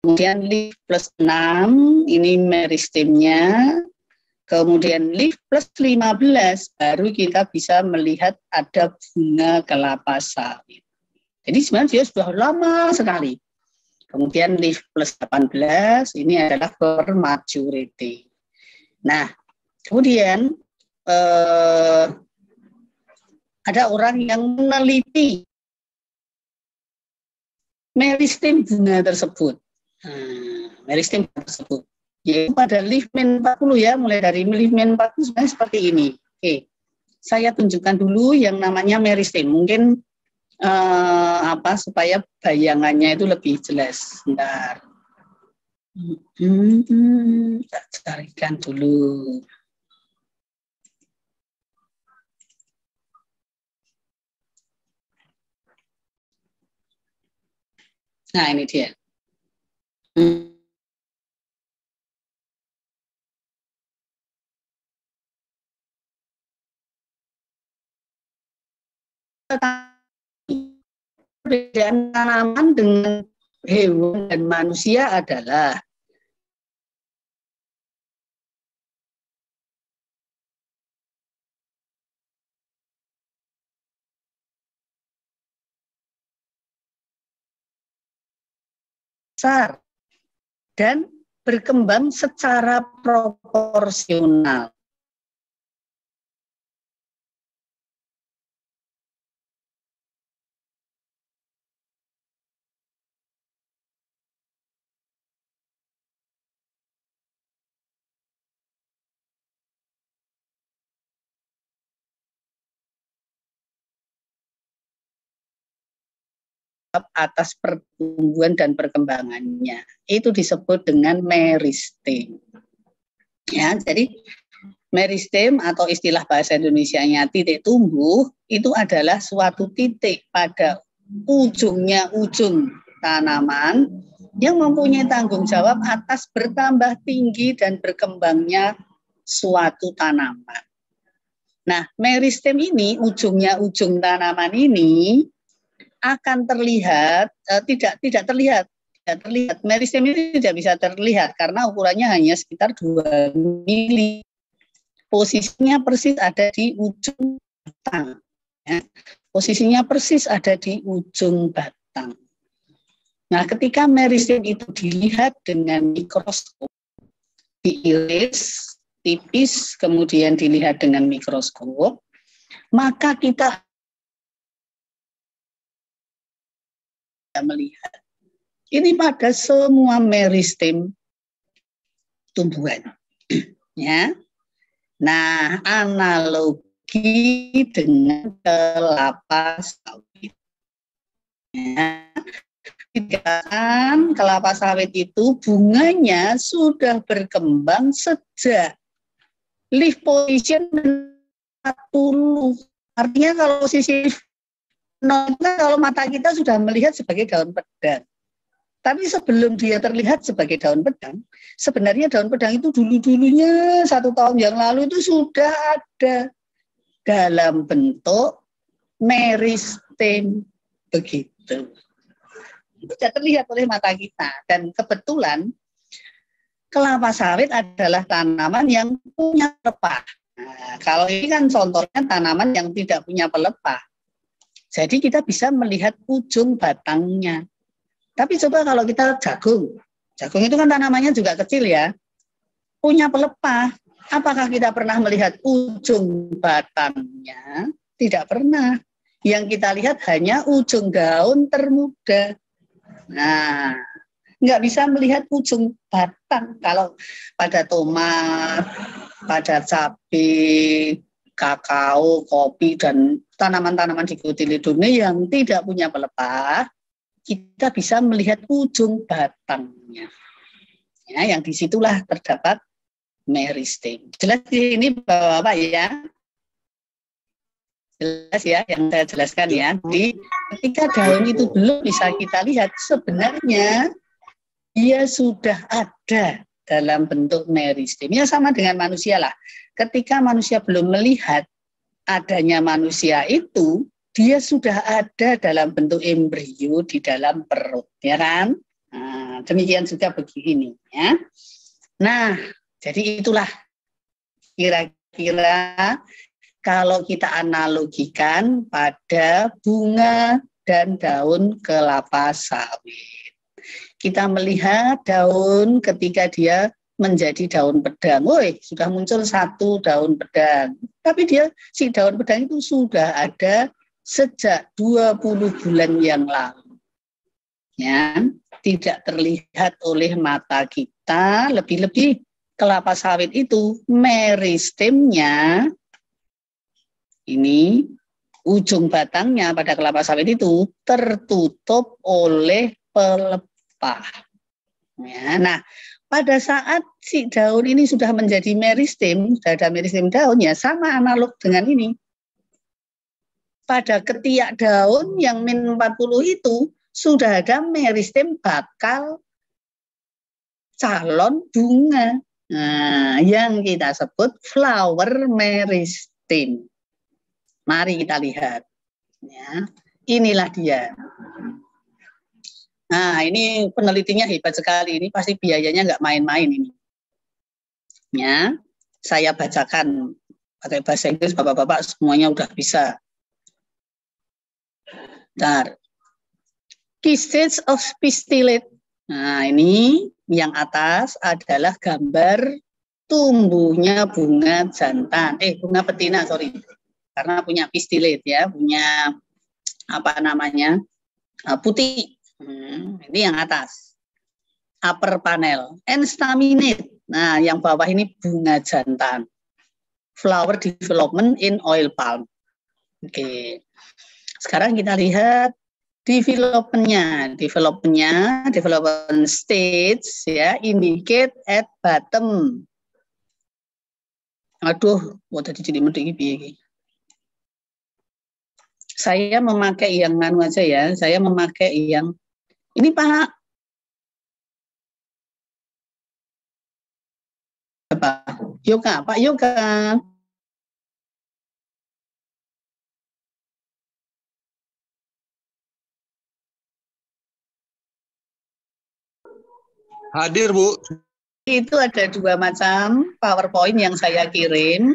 Kemudian leaf plus 6, ini meristemnya. Kemudian leaf plus 15, baru kita bisa melihat ada bunga kelapa sawit. Jadi sebenarnya dia sudah lama sekali. Kemudian leaf plus 18, ini adalah flower maturity. Nah, kemudian ada orang yang meneliti meristem bunga tersebut. Meristem tersebut. Yaitu pada leaf main 40 ya, mulai dari leaf main 40 sebenarnya seperti ini. Oke, saya tunjukkan dulu yang namanya meristem. Mungkin supaya bayangannya itu lebih jelas. Bentar. Kita carikan dulu. Nah, ini dia. Perbedaan tanaman dengan hewan dan manusia adalah besar dan berkembang secara proporsional. Atas pertumbuhan dan perkembangannya. Itu disebut dengan meristem. Ya, jadi meristem atau istilah bahasa Indonesianya titik tumbuh itu adalah suatu titik pada ujung tanaman yang mempunyai tanggung jawab atas bertambah tinggi dan berkembangnya suatu tanaman. Nah, meristem ini, ujung tanaman ini akan terlihat, tidak terlihat. Meristem ini tidak bisa terlihat karena ukurannya hanya sekitar 2 mili. Posisinya persis ada di ujung batang. Ya. Posisinya persis ada di ujung batang. Nah, ketika meristem itu dilihat dengan mikroskop, diiris tipis, kemudian dilihat dengan mikroskop, maka kita melihat ini pada semua meristem tumbuhan. Ya. Nah, analogi dengan kelapa sawit. Ya. Kelapa sawit itu bunganya sudah berkembang sejak leaf position 40. Artinya kalau posisi kalau mata kita sudah melihat sebagai daun pedang. Tapi sebelum dia terlihat sebagai daun pedang, sebenarnya daun pedang itu dulu-dulunya 1 tahun yang lalu itu sudah ada dalam bentuk meristem begitu. Itu sudah terlihat oleh mata kita. Dan kebetulan kelapa sawit adalah tanaman yang punya pelepah. Nah, kalau ini kan contohnya tanaman yang tidak punya pelepah. Jadi kita bisa melihat ujung batangnya. Tapi coba kalau kita jagung itu kan tanamannya juga kecil ya, punya pelepah. Apakah kita pernah melihat ujung batangnya? Tidak pernah. Yang kita lihat hanya ujung daun termuda. Nah, nggak bisa melihat ujung batang. Kalau pada tomat, pada cabai, kakao, kopi, dan tanaman-tanaman di kotiledone yang tidak punya pelepah, kita bisa melihat ujung batangnya. Ya, yang disitulah terdapat meristem. Jelas ini Bapak-Bapak ya? Jelas ya yang saya jelaskan ya. Jadi ketika daun itu belum bisa kita lihat, sebenarnya dia sudah ada dalam bentuk meristem. Ya sama dengan manusia lah. Ketika manusia belum melihat adanya manusia itu, dia sudah ada dalam bentuk embrio di dalam perut, ya kan? Nah, demikian juga begini ya. Nah, jadi itulah kira-kira kalau kita analogikan pada bunga dan daun kelapa sawit. Kita melihat daun ketika dia menjadi daun pedang. Woi, sudah muncul satu daun pedang. Tapi si daun pedang itu sudah ada sejak 20 bulan yang lalu. Ya, tidak terlihat oleh mata kita, lebih-lebih kelapa sawit itu meristemnya ini ujung batangnya pada kelapa sawit itu tertutup oleh pelepah. Ya, nah, pada saat si daun ini sudah menjadi meristem, sudah ada meristem daunnya, sama analog dengan ini. Pada ketiak daun yang min 40 itu sudah ada meristem bakal calon bunga. Nah, yang kita sebut flower meristem. Mari kita lihat. Ya, inilah dia. Nah, ini penelitinya hebat sekali. Ini pasti biayanya nggak main-main ini. Ya, saya bacakan pakai bahasa Inggris, Bapak-bapak semuanya udah bisa. Bentar. Key stage of pistillate. Nah, ini yang atas adalah gambar tumbuhnya bunga jantan. Bunga betina, sorry. Karena punya pistillate ya, punya apa namanya? Putih. Ini yang atas. Upper panel. Enstaminate. Nah, yang bawah ini bunga jantan. Flower development in oil palm. Oke. Sekarang kita lihat development stage ya, indicate at bottom. Aduh, udah jadi mending iki. Saya memakai yang anu aja ya, saya memakai yang ini Pak. Pak Yoga. Hadir, Bu. Itu ada 2 macam PowerPoint yang saya kirim.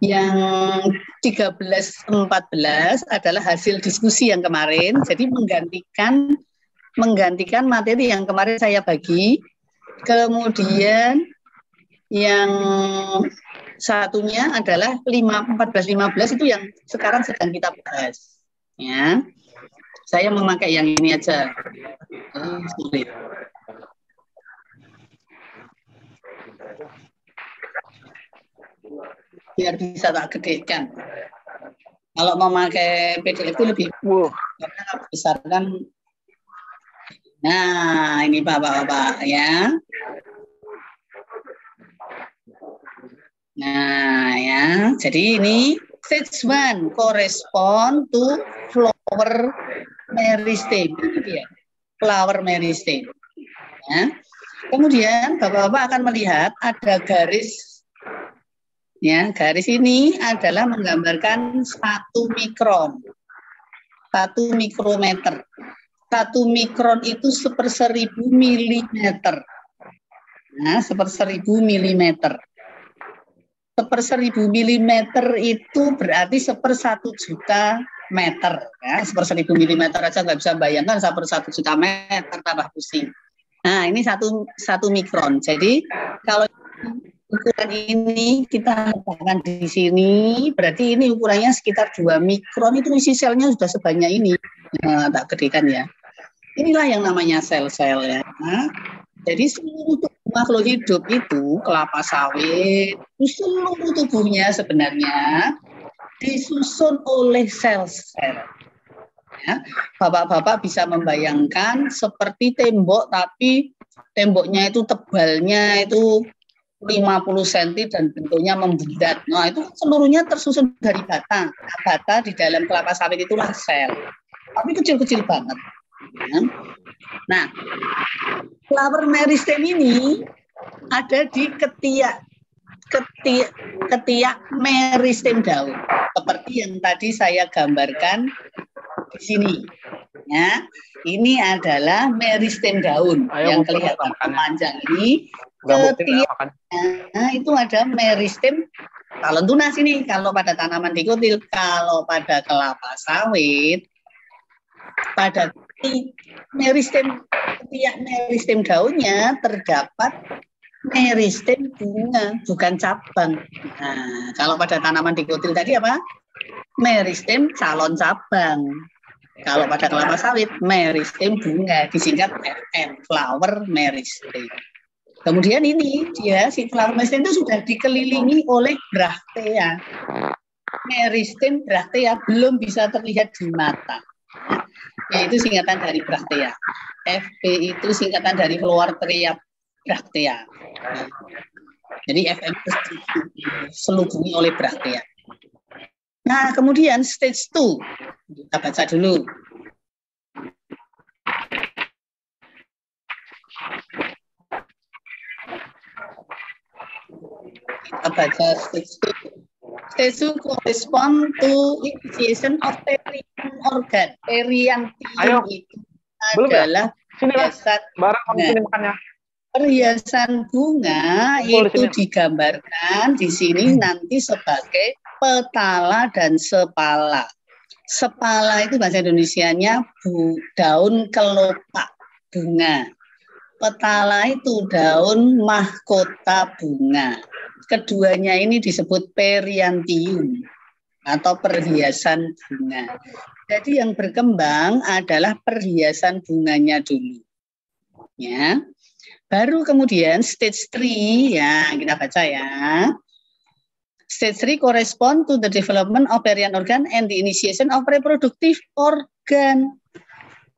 Yang 13-14 adalah hasil diskusi yang kemarin. Jadi menggantikan materi yang kemarin saya bagi. Kemudian yang satunya adalah 14-15 itu yang sekarang sedang kita bahas. Ya. Saya memakai yang ini aja. Sulit. Biar bisa tak gedekan. Kalau memakai PDF itu lebih karena besar kan. Nah, ini Bapak-bapak ya. Nah, ya. Jadi ini stage 1 correspond to flower meristem. Ya. Flower meristem. Ya. Kemudian Bapak-bapak akan melihat ada garis. Ya, garis ini adalah menggambarkan 1 mikron. 1 mikrometer. 1 mikron itu 1/1000 milimeter. Nah, 1/1000 milimeter. 1/1000 milimeter itu berarti 1/1 juta meter. Ya, 1/1000 milimeter aja nggak bisa bayangkan 1/1 juta meter, tambah pusing. Nah, ini 1 mikron. Jadi kalau ukuran ini kita letakkan di sini, berarti ini ukurannya sekitar 2 mikron, itu isi selnya sudah sebanyak ini. Nah, tak gedekan ya. Inilah yang namanya sel-sel ya. Nah, jadi seluruh tubuh makhluk hidup itu, kelapa sawit, seluruh tubuhnya sebenarnya disusun oleh sel-sel. Ya, Bapak-bapak bisa membayangkan seperti tembok, tapi temboknya itu tebalnya itu 50 cm dan bentuknya membulat. Nah, itu seluruhnya tersusun dari bata. Nah, bata di dalam kelapa sawit itulah sel. Tapi kecil-kecil banget. Nah, flower meristem ini ada di ketiak meristem daun. Seperti yang tadi saya gambarkan di sini. Ya. Ini adalah meristem daun. Yang kelihatan panjang ini. Ketiaknya itu ada meristem talon tunas ini. Kalau pada tanaman dikotil, kalau pada kelapa sawit, pada ketiak meristem daunnya terdapat meristem bunga, bukan cabang. Nah, kalau pada tanaman dikotil tadi apa? Meristem calon cabang. Kalau pada kelapa sawit, meristem bunga, disingkat FM, flower meristem. Kemudian ini dia si flower meristem itu sudah dikelilingi oleh bractea. Meristem bractea belum bisa terlihat di mata. Yaitu singkatan dari bractea. FB itu singkatan dari Flowertea bractea. Jadi FM diselubungi oleh bractea. Nah, kemudian stage 2. Kita baca dulu. Kita baca stage 2. Stage 2 correspond to initiation of perianth organ. Periantium itu adalah perhiasan bunga. Perhiasan bunga itu digambarkan di sini nanti sebagai petala dan sepala. Sepala itu bahasa Indonesianya daun kelopak bunga. Petala itu daun mahkota bunga. Keduanya ini disebut periantium atau perhiasan bunga. Jadi yang berkembang adalah perhiasan bunganya dulu. Ya. Baru kemudian stage 3, ya kita baca ya. Stage 3 correspond to the development of perianth organ and the initiation of reproductive organ.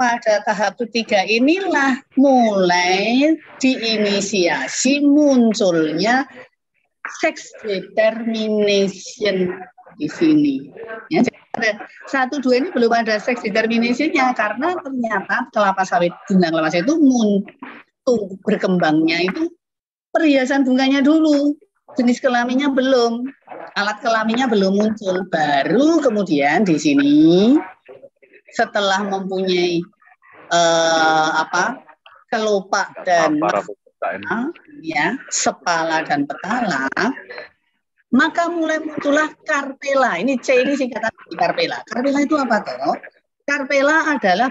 Pada tahap ketiga inilah mulai diinisiasi munculnya sex determination di sini. Ya, jadi 1, 2 ini belum ada sex determination-nya karena ternyata kelapa sawit, bunga kelapa sawit itu berkembangnya itu perhiasan bunganya dulu, jenis kelaminnya belum, alat kelaminnya belum muncul. Baru kemudian di sini setelah mempunyai kelopak dan ya, sepala dan petala, maka mulai muncullah karpela. Ini C ini singkatan dari karpela. Karpela itu apa toh? Karpela adalah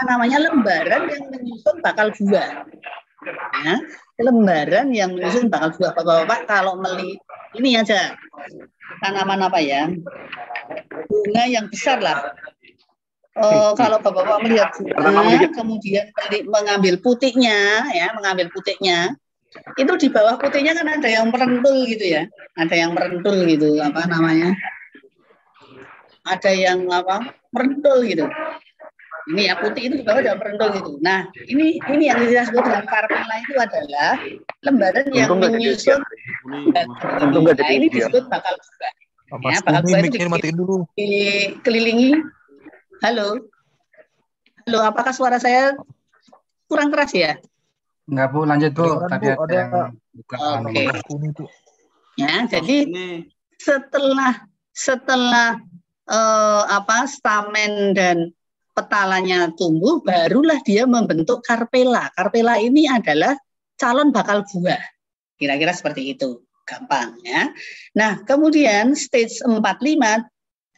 namanya lembaran yang menyusun bakal buah. Ya, lembaran yang menyusun bakal buah. Bapak-bapak kalau ini aja tanaman apa ya? Bunga yang besar lah. Kalau bapak-bapak melihat bunga, kemudian mengambil putiknya, itu di bawah putihnya kan ada yang merentul gitu ya, apa namanya? Ada yang merentul gitu. Ini ya putih itu di bawah ada merentul gitu. Nah, ini yang kita sebut dengan karpela itu adalah lembaran yang menyusun. Nah, ini disebut bakal buah. Ya, bakal buah itu dikelilingi. Halo, apakah suara saya kurang keras ya? Enggak Bu, lanjut Bu. Tadi ada yang buka. Oke. Ya, jadi setelah stamen dan petalanya tumbuh, barulah dia membentuk karpela. Karpela ini adalah calon bakal buah. Kira-kira seperti itu, gampang ya. Nah, kemudian stage 4-5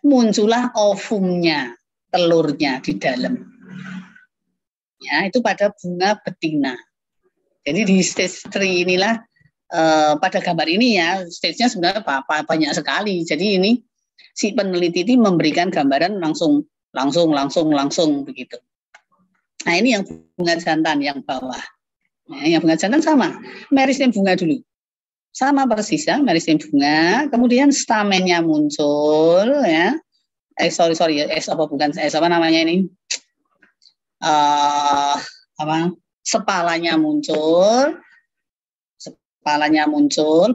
muncullah ovumnya. Telurnya di dalam. Ya, itu pada bunga betina. Jadi di stage 3 inilah pada gambar ini ya, stage-nya sebenarnya banyak sekali. Jadi ini si peneliti ini memberikan gambaran langsung begitu. Nah, ini yang bunga jantan yang bawah. Nah, yang bunga jantan sama, meristem bunga dulu. Sama persis ya, meristem bunga, kemudian stamennya muncul ya. Apa namanya ini? Sepalanya muncul,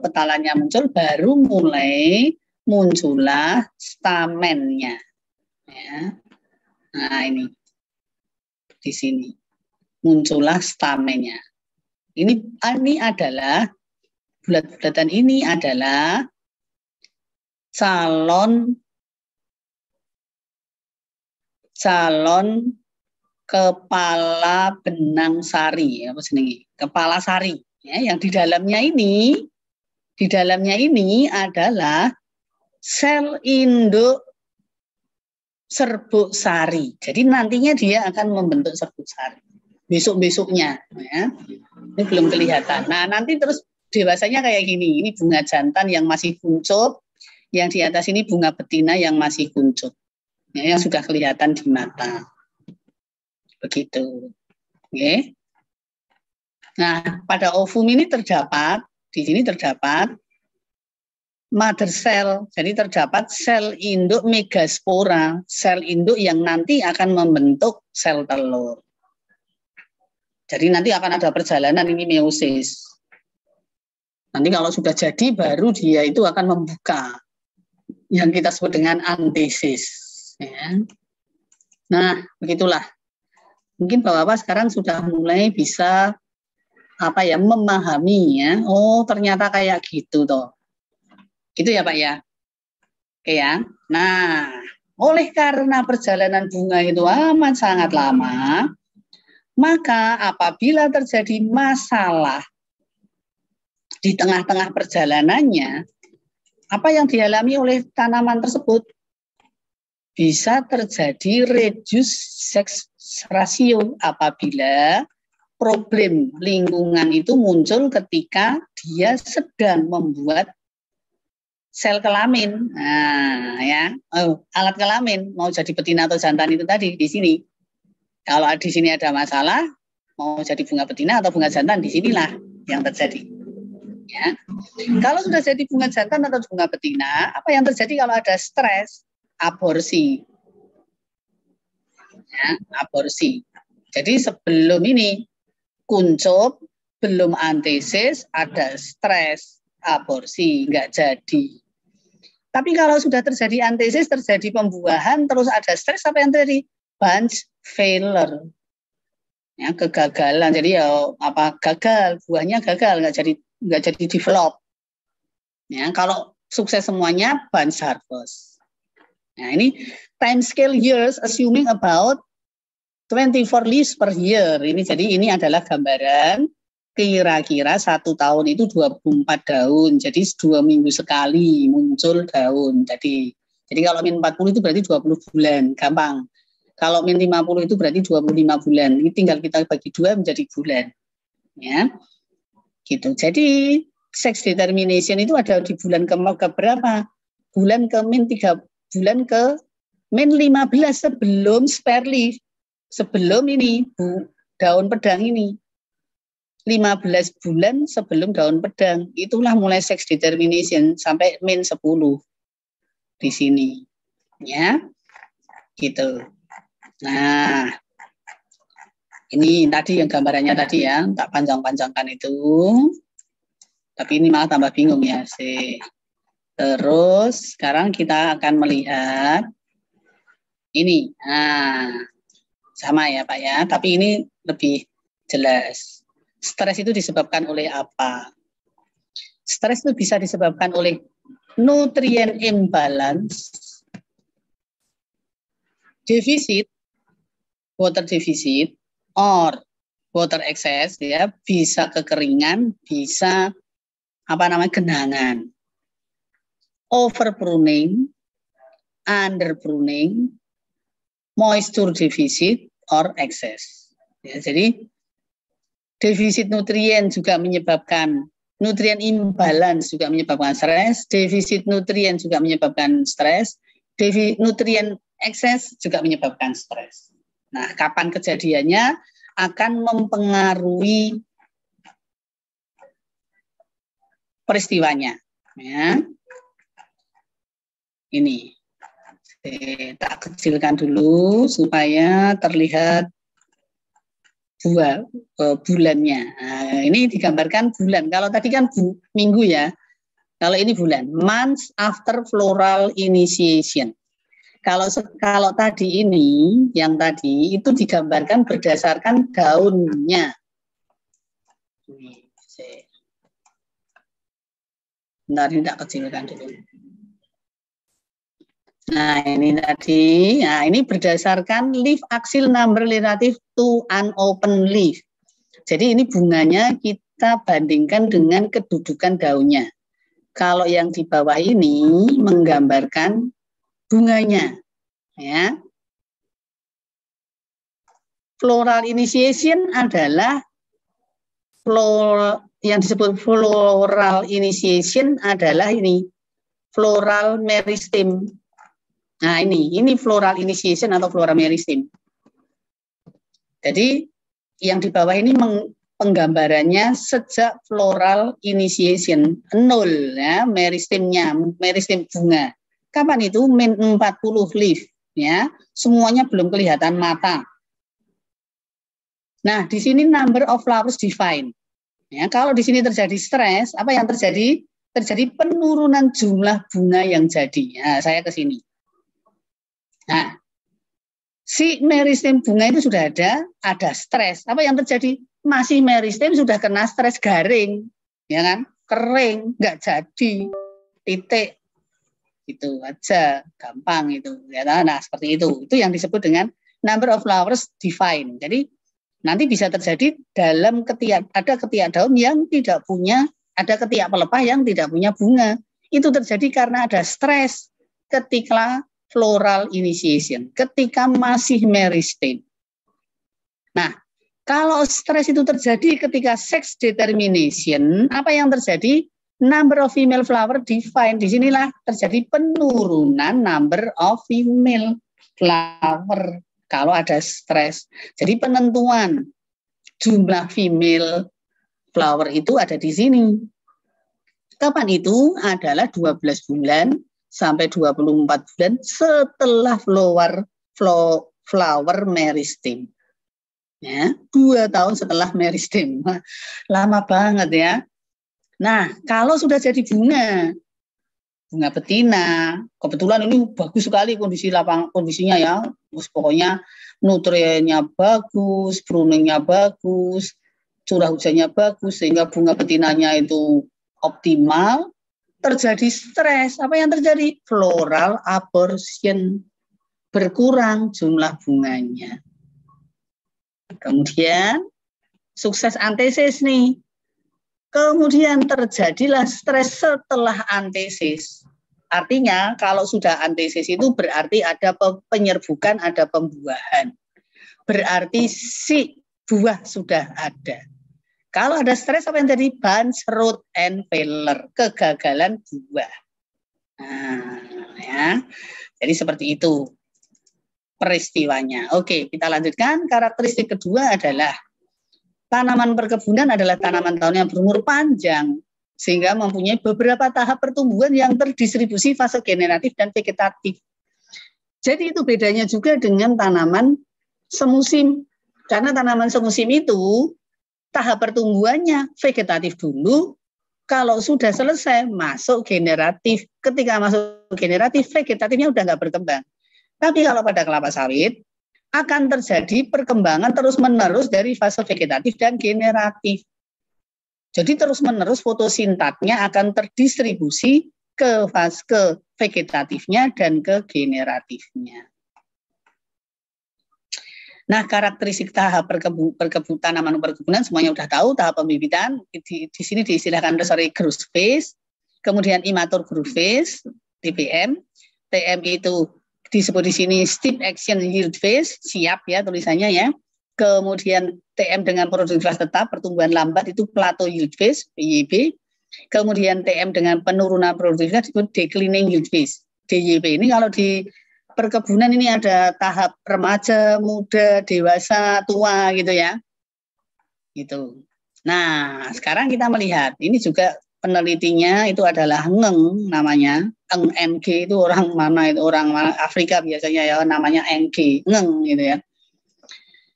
petalanya muncul, baru mulai muncullah stamennya. Ya. Nah, ini di sini muncullah stamennya. Ini adalah bulat-bulatan ini adalah calon calon kepala benang sari, apa jenenge? Kepala sari. Ya, yang di dalamnya ini adalah sel induk serbuk sari. Jadi nantinya dia akan membentuk serbuk sari. Besok-besoknya, ya. Ini belum kelihatan. Nah, nanti terus dewasanya kayak gini. Ini bunga jantan yang masih kuncup, yang di atas ini bunga betina yang masih kuncup. Ya, yang sudah kelihatan di mata. Begitu. Oke. Nah, pada ovum ini di sini terdapat mother cell, jadi terdapat sel induk megaspora, sel induk yang nanti akan membentuk sel telur. Jadi nanti akan ada perjalanan ini meiosis. Nanti kalau sudah jadi baru dia itu akan membuka yang kita sebut dengan antesis. Ya. Nah, begitulah. Mungkin Bapak-bapak sekarang sudah mulai bisa memahami ya. Oh, ternyata kayak gitu toh. Gitu ya Pak ya. Oke ya. Nah, oleh karena perjalanan bunga itu amat sangat lama, maka apabila terjadi masalah di tengah-tengah perjalanannya, apa yang dialami oleh tanaman tersebut? Bisa terjadi reduce sex ratio apabila problem lingkungan itu muncul ketika dia sedang membuat sel kelamin. Nah, ya. Alat kelamin mau jadi betina atau jantan itu tadi di sini. Kalau di sini ada masalah, mau jadi bunga betina atau bunga jantan, di sinilah yang terjadi. Ya. Kalau sudah jadi bunga jantan atau bunga betina, apa yang terjadi kalau ada stres? Aborsi. Ya, aborsi. Jadi sebelum ini kuncup, belum antesis, ada stres, aborsi, nggak jadi. Tapi kalau sudah terjadi antesis, terjadi pembuahan, terus ada stres, apa yang terjadi? Bunch failure. Ya, kegagalan. Jadi ya gagal, buahnya gagal, nggak jadi develop. Ya, kalau sukses semuanya, bunch harvest. Nah, ini time scale years assuming about 24 leaves per year. Ini adalah gambaran kira-kira 1 tahun itu 24 daun. Jadi 2 minggu sekali muncul daun. Jadi kalau min 40 itu berarti 20 bulan. Gampang. Kalau min 50 itu berarti 25 bulan. Ini tinggal kita bagi 2 menjadi bulan. Ya. Gitu. Jadi sex determination itu ada di bulan ke berapa? Bulan ke min 3, bulan ke min 15 sebelum spare leaf. Sebelum ini daun pedang ini. 15 bulan sebelum daun pedang. Itulah mulai sex determination sampai min 10 di sini. Ya. Gitu. Nah, ini tadi yang gambarannya tadi ya, tak panjang-panjangkan itu. Tapi ini malah tambah bingung ya sih. Terus sekarang kita akan melihat ini. Nah, sama ya Pak ya, tapi ini lebih jelas. Stres itu disebabkan oleh apa? Stres itu bisa disebabkan oleh nutrient imbalance, defisit, water deficit, or water excess, ya, bisa kekeringan, bisa genangan, over pruning, under pruning, moisture deficit, or excess. Ya, jadi defisit nutrien juga menyebabkan, nutrien imbalance juga menyebabkan stres, defisit nutrien juga menyebabkan stres, nutrien ekses juga menyebabkan stres. Nah, kapan kejadiannya akan mempengaruhi peristiwanya. Ya. Ini, tak kecilkan dulu supaya terlihat bulannya. Nah, ini digambarkan bulan. Kalau tadi kan minggu ya. Kalau ini bulan. Months after floral initiation. Kalau tadi ini, yang tadi itu digambarkan berdasarkan daunnya. Bentar, ini tak kecilkan dulu. Nah, ini tadi, nah ini berdasarkan leaf axial number relative to unopened leaf. Jadi ini bunganya kita bandingkan dengan kedudukan daunnya. Kalau yang di bawah ini menggambarkan bunganya, ya. Floral initiation adalah yang disebut floral initiation adalah ini floral meristem. Nah, ini floral initiation atau floral meristem. Jadi yang di bawah ini penggambarannya sejak floral initiation 0 ya, meristemnya, meristem bunga. Kapan itu? Min 40 leaf ya. Semuanya belum kelihatan mata. Nah, di sini number of flowers defined. Ya, kalau di sini terjadi stres, apa yang terjadi? Terjadi penurunan jumlah bunga yang jadi. Nah, saya ke sini. Nah, si meristem bunga itu sudah ada stres. Apa yang terjadi? Masih meristem sudah kena stres garing, ya kan? Kering, nggak jadi, titik, itu aja, gampang itu. Ya, nah, seperti itu. Itu yang disebut dengan number of flowers defined. Jadi nanti bisa terjadi dalam ada ketiak daun yang tidak punya, ada ketiak pelepah yang tidak punya bunga. Itu terjadi karena ada stres ketika floral initiation, ketika masih meristem. Nah, kalau stres itu terjadi ketika sex determination, apa yang terjadi? Number of female flower defined. Disinilah terjadi penurunan number of female flower kalau ada stres. Jadi penentuan jumlah female flower itu ada di sini. Kapan itu? Adalah 12 bulan sampai 24 bulan setelah flower meristem. Ya, 2 tahun setelah meristem. Lama banget ya. Nah, kalau sudah jadi bunga betina, kebetulan ini bagus sekali kondisinya ya. Pokoknya nutriennya bagus, pruningnya bagus, curah hujannya bagus, sehingga bunga betinanya itu optimal. Terjadi stres, apa yang terjadi? Floral abortion, berkurang jumlah bunganya. Kemudian sukses antesis nih. Kemudian terjadilah stres setelah antesis. Artinya kalau sudah antesis itu berarti ada penyerbukan, ada pembuahan. Berarti si buah sudah ada. Kalau ada stres apa yang jadi? Bunch, root, and failure, kegagalan buah. Nah, ya. Jadi seperti itu peristiwanya. Oke, kita lanjutkan. Karakteristik kedua adalah tanaman perkebunan adalah tanaman tahun yang berumur panjang sehingga mempunyai beberapa tahap pertumbuhan yang terdistribusi fase generatif dan vegetatif. Jadi itu bedanya juga dengan tanaman semusim. Karena tanaman semusim itu tahap pertumbuhannya vegetatif dulu, kalau sudah selesai masuk generatif. Ketika masuk generatif, vegetatifnya udah nggak berkembang. Tapi kalau pada kelapa sawit, akan terjadi perkembangan terus-menerus dari fase vegetatif dan generatif. Jadi terus-menerus fotosintatnya akan terdistribusi ke fase vegetatifnya dan ke generatifnya. Nah, karakteristik tahap tanaman perkebunan semuanya sudah tahu. Tahap pembibitan di sini diistilahkan growth phase, kemudian immature growth phase, TPM. TM itu disebut di sini steep action yield phase, siap ya tulisannya ya. Kemudian TM dengan produktivitas tetap, pertumbuhan lambat itu plateau yield phase, PYB. Kemudian TM dengan penurunan produktivitas disebut declining yield phase, DYP. Ini kalau di perkebunan ini ada tahap remaja, muda, dewasa, tua gitu ya. Gitu. Nah, sekarang kita melihat ini juga penelitinya itu adalah Ngeng namanya. NG itu orang mana itu? Orang Afrika biasanya ya namanya NG, Ngeng gitu ya.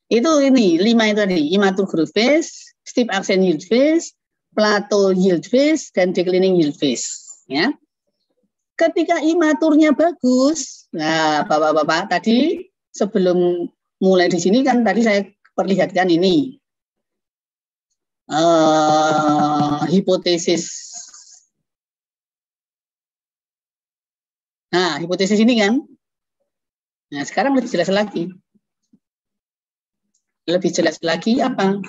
Itu ini 5 itu tadi, immature growth phase, steep action yield phase, plateau yield phase dan declining yield phase ya. Ketika imaturnya bagus, nah Bapak-bapak tadi sebelum mulai di sini kan tadi saya perlihatkan ini hipotesis. Nah, hipotesis ini kan. Nah, sekarang lebih jelas lagi. Lebih jelas lagi apa?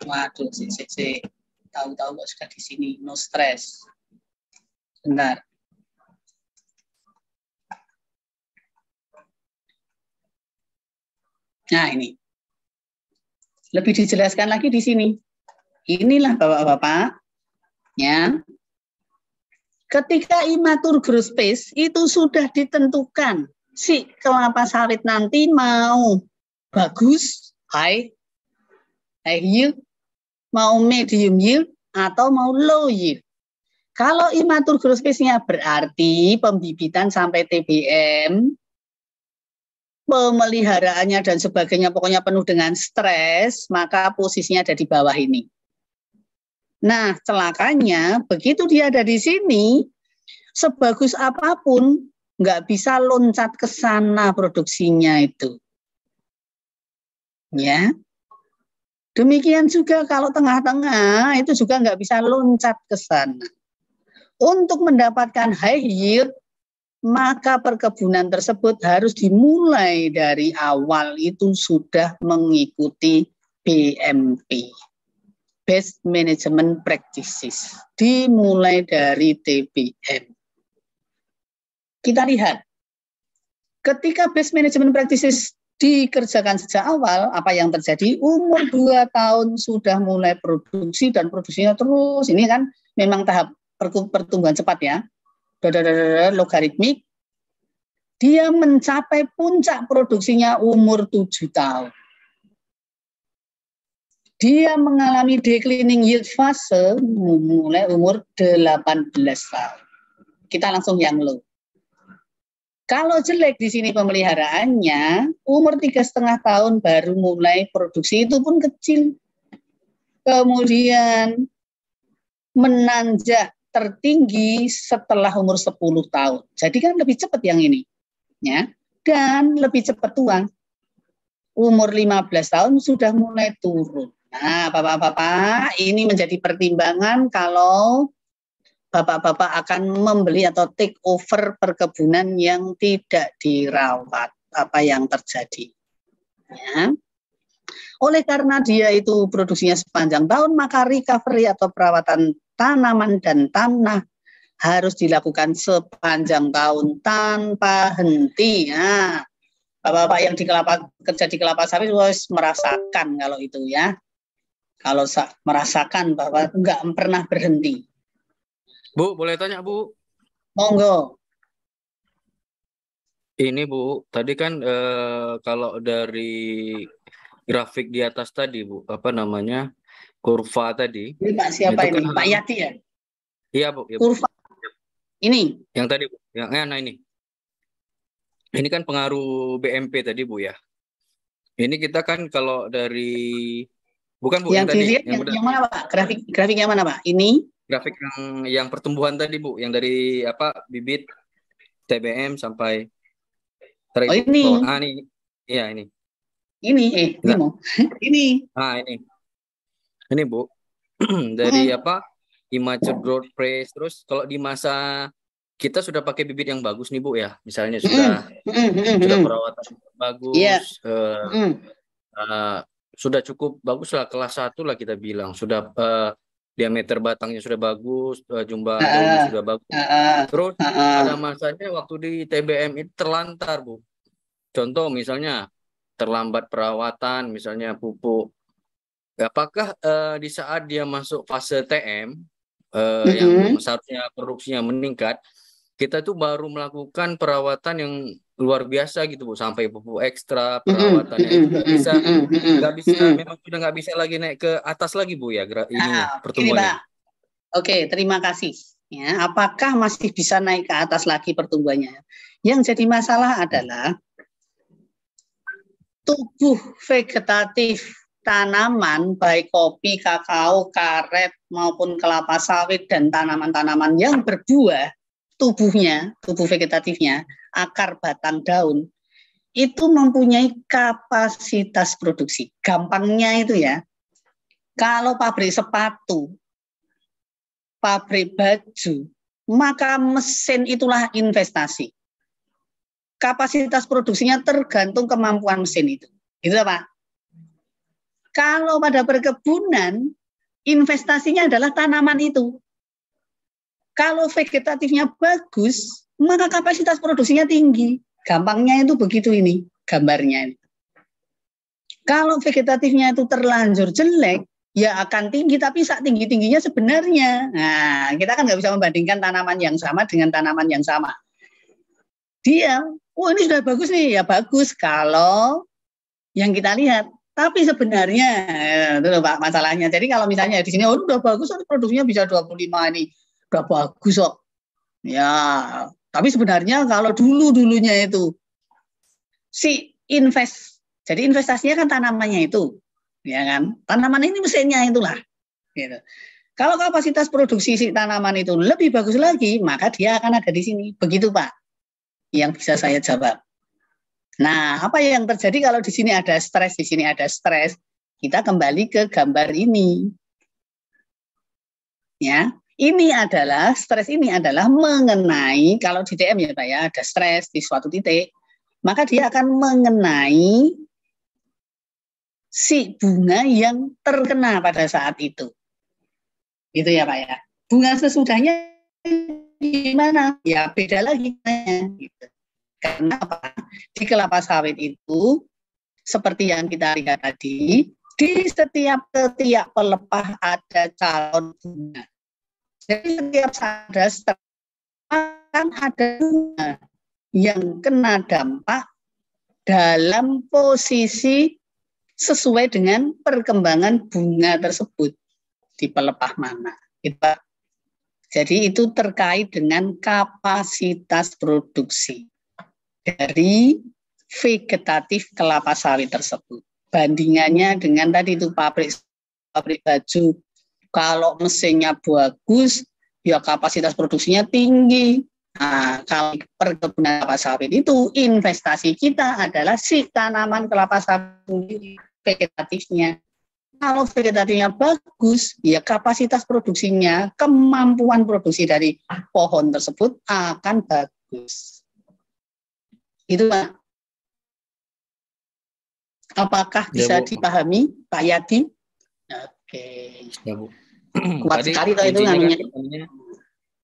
Waduh, tahu-tahu kok sudah di sini. No stress. Bentar. Nah, ini. Lebih dijelaskan lagi di sini. Inilah Bapak-bapak, ya. Ketika immature growth phase itu sudah ditentukan si kelapa sawit nanti mau bagus, high yield, mau medium yield, atau mau low yield. Kalau immature growth phase-nya berarti pembibitan sampai TBM, pemeliharaannya dan sebagainya pokoknya penuh dengan stres, maka posisinya ada di bawah ini. Nah, celakanya begitu dia ada di sini, sebagus apapun nggak bisa loncat ke sana produksinya itu. Ya. Demikian juga kalau tengah-tengah itu juga nggak bisa loncat ke sana. Untuk mendapatkan high yield, maka perkebunan tersebut harus dimulai dari awal itu sudah mengikuti BMP. Best Management Practices, dimulai dari TBM. Kita lihat, ketika Best Management Practices dikerjakan sejak awal, apa yang terjadi? Umur 2 tahun sudah mulai produksi dan produksinya terus. Ini kan memang tahap pertumbuhan cepat ya, logaritmik. Dia mencapai puncak produksinya umur 7 tahun. Dia mengalami declining yield fase mulai umur 18 tahun. Kita langsung yang low. Kalau jelek di sini pemeliharaannya, umur 3,5 tahun baru mulai produksi, itu pun kecil. Kemudian menanjak tertinggi setelah umur 10 tahun. Jadi kan lebih cepat yang ini. Ya. Dan lebih cepat tua. Umur 15 tahun sudah mulai turun. Nah, Bapak-bapak, ini menjadi pertimbangan kalau Bapak-bapak akan membeli atau take over perkebunan yang tidak dirawat. Apa yang terjadi. Ya. Oleh karena dia itu produksinya sepanjang tahun, maka recovery atau perawatan tanaman dan tanah harus dilakukan sepanjang tahun tanpa henti. Nah, Bapak-bapak yang kerja di kelapa sawit harus merasakan kalau itu ya. Kalau merasakan bahwa enggak pernah berhenti. Bu, boleh tanya Bu? Monggo. Ini Bu, tadi kan kalau dari grafik di atas tadi Bu, apa namanya, kurva tadi. Ini Pak siapa itu ini? kan Pak Yati ya? Iya Bu. Ya, kurva. Ini? Yang tadi Bu, nah ini. Ini kan pengaruh BMP tadi Bu ya. Ini kita kan kalau dari bukan Bu yang tadi, yang mana Pak? Grafik yang mana Pak? Ini? Grafik yang pertumbuhan tadi Bu, yang dari apa bibit TBM sampai oh ini. Nih. Iya ini. Ini mau. Ini. Ini Bu. Dari apa? Immature growth phase, terus kalau di masa kita sudah pakai bibit yang bagus nih Bu ya, misalnya sudah perawatan bagus, sudah cukup bagus lah, kelas 1 lah kita bilang, sudah diameter batangnya sudah bagus, jumlah daunnya sudah bagus. Terus ada masanya waktu di TBM itu terlantar Bu. Contoh misalnya terlambat perawatan, misalnya pupuk. Apakah di saat dia masuk fase TM yang seharusnya produksinya meningkat, kita tuh baru melakukan perawatan yang luar biasa gitu Bu, sampai pupuk ekstra, perawatannya itu nggak bisa, memang sudah nggak bisa lagi naik ke atas lagi Bu ya, ininya pertumbuhannya. Ini, Pak. Oke, terima kasih. Ya, apakah masih bisa naik ke atas lagi pertumbuhannya? Yang jadi masalah adalah tubuh vegetatif tanaman, baik kopi, kakao, karet, maupun kelapa sawit, dan tanaman-tanaman yang berbuah, tubuh vegetatifnya, akar, batang, daun, itu mempunyai kapasitas produksi. Gampangnya itu ya, kalau pabrik sepatu, pabrik baju, maka mesin itulah investasi. Kapasitas produksinya tergantung kemampuan mesin itu. Gitu Pak. Kalau pada perkebunan, investasinya adalah tanaman itu. Kalau vegetatifnya bagus, maka kapasitas produksinya tinggi. Gampangnya itu begitu ini, gambarnya. Kalau vegetatifnya itu terlanjur jelek, ya akan tinggi, tapi saat tinggi-tingginya sebenarnya. Nah, kita kan nggak bisa membandingkan tanaman yang sama dengan tanaman yang sama. Dia, ini sudah bagus nih, ya bagus kalau yang kita lihat. Tapi sebenarnya, itu loh Pak masalahnya. Jadi kalau misalnya di sini, udah bagus, produksinya bisa 25 ini, udah bagus kok. Ya, tapi sebenarnya kalau dulunya itu, jadi investasinya kan tanamannya itu, ya kan? Tanaman ini mesinnya itulah. Gitu. Kalau kapasitas produksi si tanaman itu lebih bagus lagi, maka dia akan ada di sini. Begitu Pak, yang bisa saya jawab. Nah, apa yang terjadi kalau di sini ada stres, di sini ada stres? Kita kembali ke gambar ini. Ya, ini adalah stres ini adalah mengenai kalau di TM ya Pak ya, ada stres di suatu titik, maka dia akan mengenai si bunga yang terkena pada saat itu. Gitu ya Pak ya. Bunga sesudahnya gimana? Ya beda lagi gitu. Karena apa? Di kelapa sawit itu seperti yang kita lihat tadi, di setiap pelepah ada calon bunga. Jadi setiap ada akan ada bunga yang kena dampak dalam posisi sesuai dengan perkembangan bunga tersebut di pelepah mana. Jadi itu terkait dengan kapasitas produksi dari vegetatif kelapa sawit tersebut. Bandingannya dengan tadi itu pabrik baju, kalau mesinnya bagus, ya kapasitas produksinya tinggi. Nah, kalau perkebunan kelapa sawit itu investasi kita adalah si tanaman kelapa sawit vegetatifnya. Kalau vegetatifnya bagus, ya kapasitas produksinya, kemampuan produksi dari pohon tersebut akan bagus. Itu Pak. Apakah bisa dipahami Pak Yadi? Oke. Ya, Bu. Kuat tadi sekali itu namanya.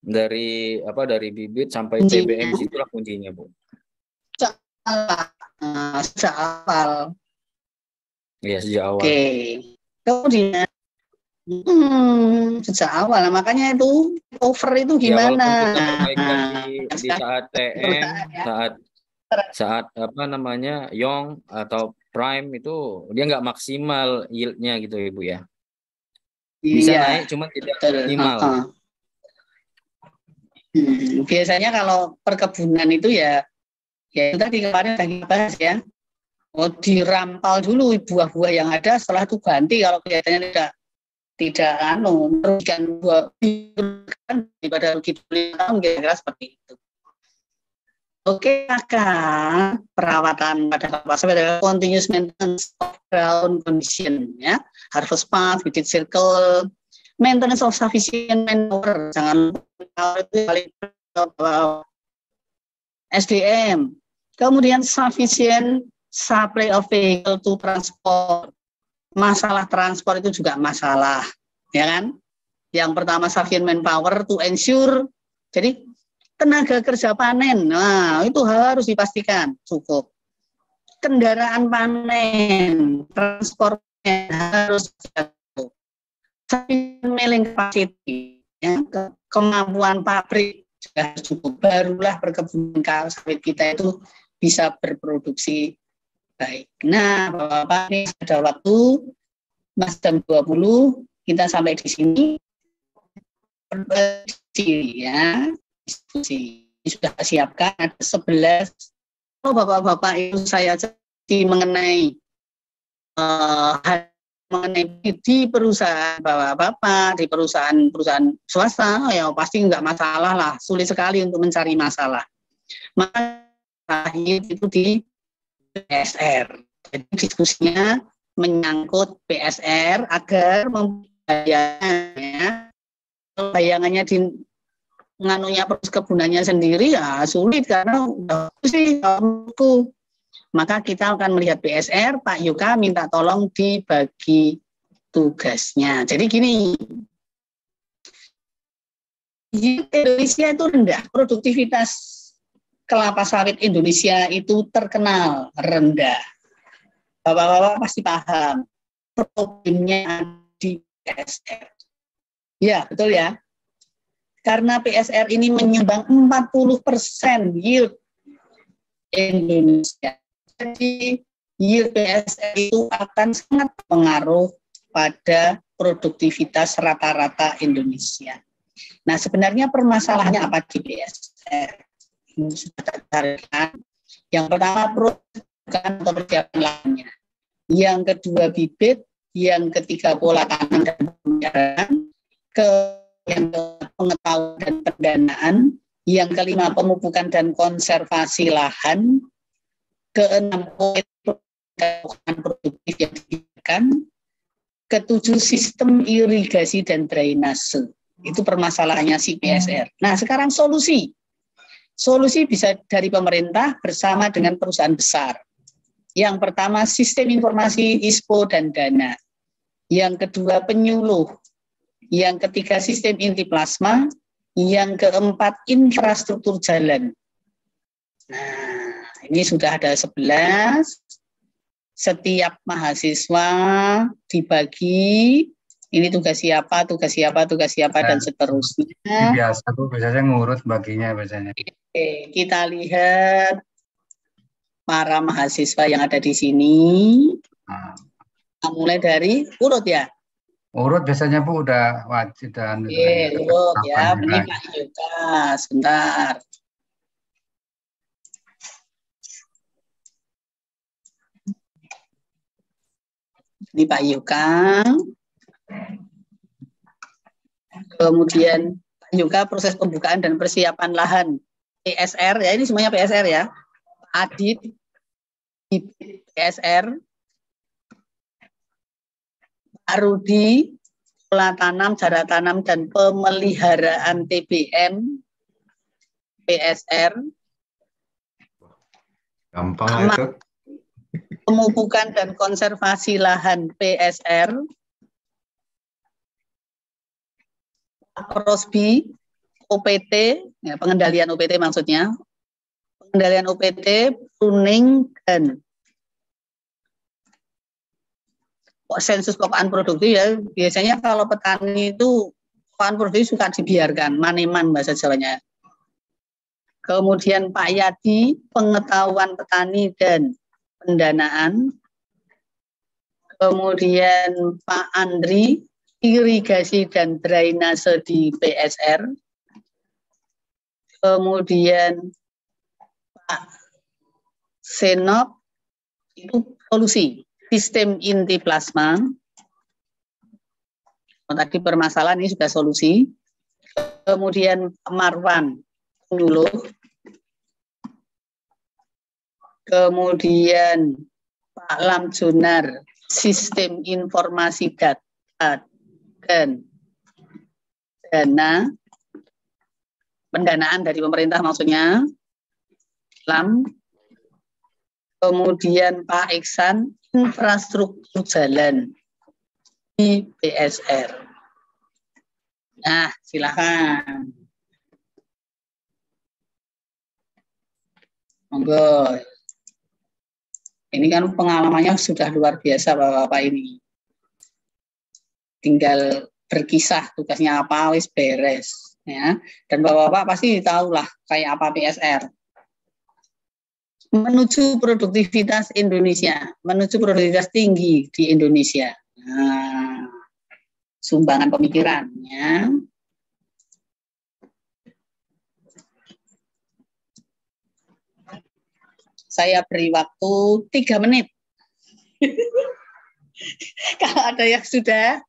Dari bibit sampai TBM situlah kuncinya Bu. Sejak awal. Iya, sejak awal. Oke. Kemudian sejak awal, makanya itu over itu gimana? Ya, kita perbaikan di saat TM, saat apa namanya young atau prime itu dia nggak maksimal yieldnya gitu Ibu ya. Bisa naik cuma tidak optimal. Biasanya kalau perkebunan itu ya itu tadi kemarin udah kita bahas ya. Dirampal dulu buah-buah yang ada, setelah itu ganti kalau kelihatannya tidak merugikan buah daripada rugi 5 tahun, kira-kira seperti itu. Oke, maka perawatan pada kelapa sawit adalah continuous maintenance of ground condition, ya, harvest path, weeded circle, maintenance of sufficient manpower, jangan lupa itu paling SDM, kemudian sufficient supply of vehicle to transport. Masalah transport itu juga masalah, ya kan? Yang pertama sufficient manpower to ensure, jadi tenaga kerja panen, nah itu harus dipastikan cukup. Kendaraan panen, transportnya harus cukup. Milling capacity, ya, kemampuan pabrik juga harus cukup. Barulah perkebunan sawit kita itu bisa berproduksi baik. Nah, Bapak-Bapak, ini ada waktu Mas jam 20, kita sampai di sini. Ya. Diskusi sudah siapkan ada 11. Oh, Bapak-bapak itu saya jadi mengenai di perusahaan Bapak-bapak, di perusahaan swasta ya pasti nggak masalah lah, sulit sekali untuk mencari masalah. Maka terakhir itu di PSR. Jadi diskusinya menyangkut PSR agar membayangkannya di nganunya proses kebunannya sendiri ya sulit karena sih menurutku. Maka kita akan melihat PSR, Pak Yuka minta tolong dibagi tugasnya. Jadi gini, Indonesia itu rendah, produktivitas kelapa sawit Indonesia itu terkenal rendah. Bapak-bapak pasti paham problemnya di PSR. Ya, betul ya. Karena PSR ini menyumbang 40% yield Indonesia. Jadi yield PSR itu akan sangat pengaruh pada produktivitas rata-rata Indonesia. Nah, sebenarnya permasalahannya apa di PSR? Ini sudah tercarikan. Yang pertama, peruntukan atau persiapan lahannya. Yang kedua, bibit. Yang ketiga, pola tanam dan pemeliharaan. Yang kedua, pengetahuan dan pendanaan. Yang kelima, pemupukan dan konservasi lahan. Keenam, pengembangan produktif yang diberikan. Ketujuh, sistem irigasi dan drainase. Itu permasalahannya si PSR. Nah, sekarang solusi. Solusi bisa dari pemerintah bersama dengan perusahaan besar. Yang pertama, sistem informasi ISPO dan dana. Yang kedua, penyuluh. Yang ketiga, sistem inti plasma. Yang keempat, infrastruktur jalan. Nah, ini sudah ada 11. Setiap mahasiswa dibagi, ini tugas siapa, tugas siapa, tugas siapa, dan seterusnya. Biasa Bu, biasanya ngurut baginya biasanya. Oke, kita lihat para mahasiswa yang ada di sini. Mulai dari urut ya. Urut biasanya Bu udah wajib dan urut ya. Ini Pak Yuka, sebentar. Ini Pak Yuka. Kemudian Pak Yuka proses pembukaan dan persiapan lahan PSR ya, ini semuanya PSR ya. Adit PSR. Pak Rudi pola tanam, jarak tanam dan pemeliharaan TBM PSR. Gampang itu. Pemupukan dan konservasi lahan PSR. Rosbi OPT, ya, pengendalian OPT maksudnya. Pengendalian OPT, pruning dan sensus pokokan produktif ya. Biasanya kalau petani itu pokokan produktif suka dibiarkan, maneman bahasa Jawanya. Kemudian Pak Yadi, pengetahuan petani dan pendanaan. Kemudian Pak Andri, irigasi dan drainase di PSR. Kemudian Pak Senop, itu solusi, sistem inti plasma. Tadi permasalahan ini sudah solusi. Kemudian Pak Marwan, penyuluh. Kemudian Pak Lamjunar, sistem informasi data dan dana, pendanaan dari pemerintah maksudnya, Lam. Kemudian Pak Iksan, infrastruktur jalan di PSR. Nah, silakan. Monggo. Ini kan pengalamannya sudah luar biasa Bapak-bapak ini. Tinggal berkisah tugasnya apa, wis beres. Ya. Dan Bapak-bapak pasti tahulah kayak apa PSR. Menuju produktivitas Indonesia, menuju produktivitas tinggi di Indonesia. Nah, sumbangan pemikirannya. Saya beri waktu 3 menit. Kalau ada yang sudah,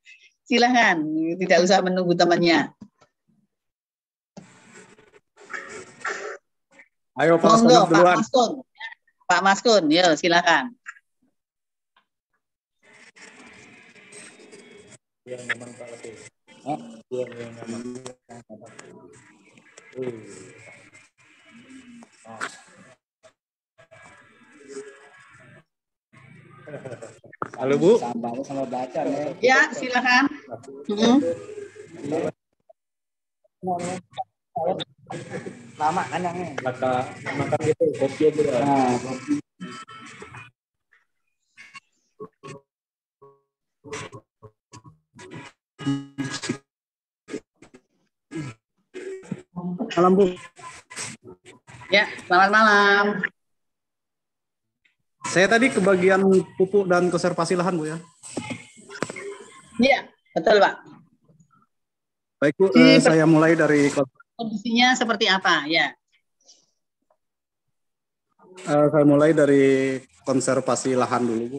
silahkan. Tidak usah menunggu temannya. Ayo Pak Monggo, Sonop duluan. Pak Maskun, ya silakan. Halo Bu. Sama baca nih. Ya, silakan. Lama kan yang ini. Makan gitu, kopi aja. Nah, kopi. Malam Bu. Ya, selamat malam. Saya tadi ke bagian pupuk dan konservasi lahan Bu ya. Iya, betul Pak. Baik Bu, saya mulai dari kondisinya seperti apa ya? Saya mulai dari konservasi lahan dulu Bu.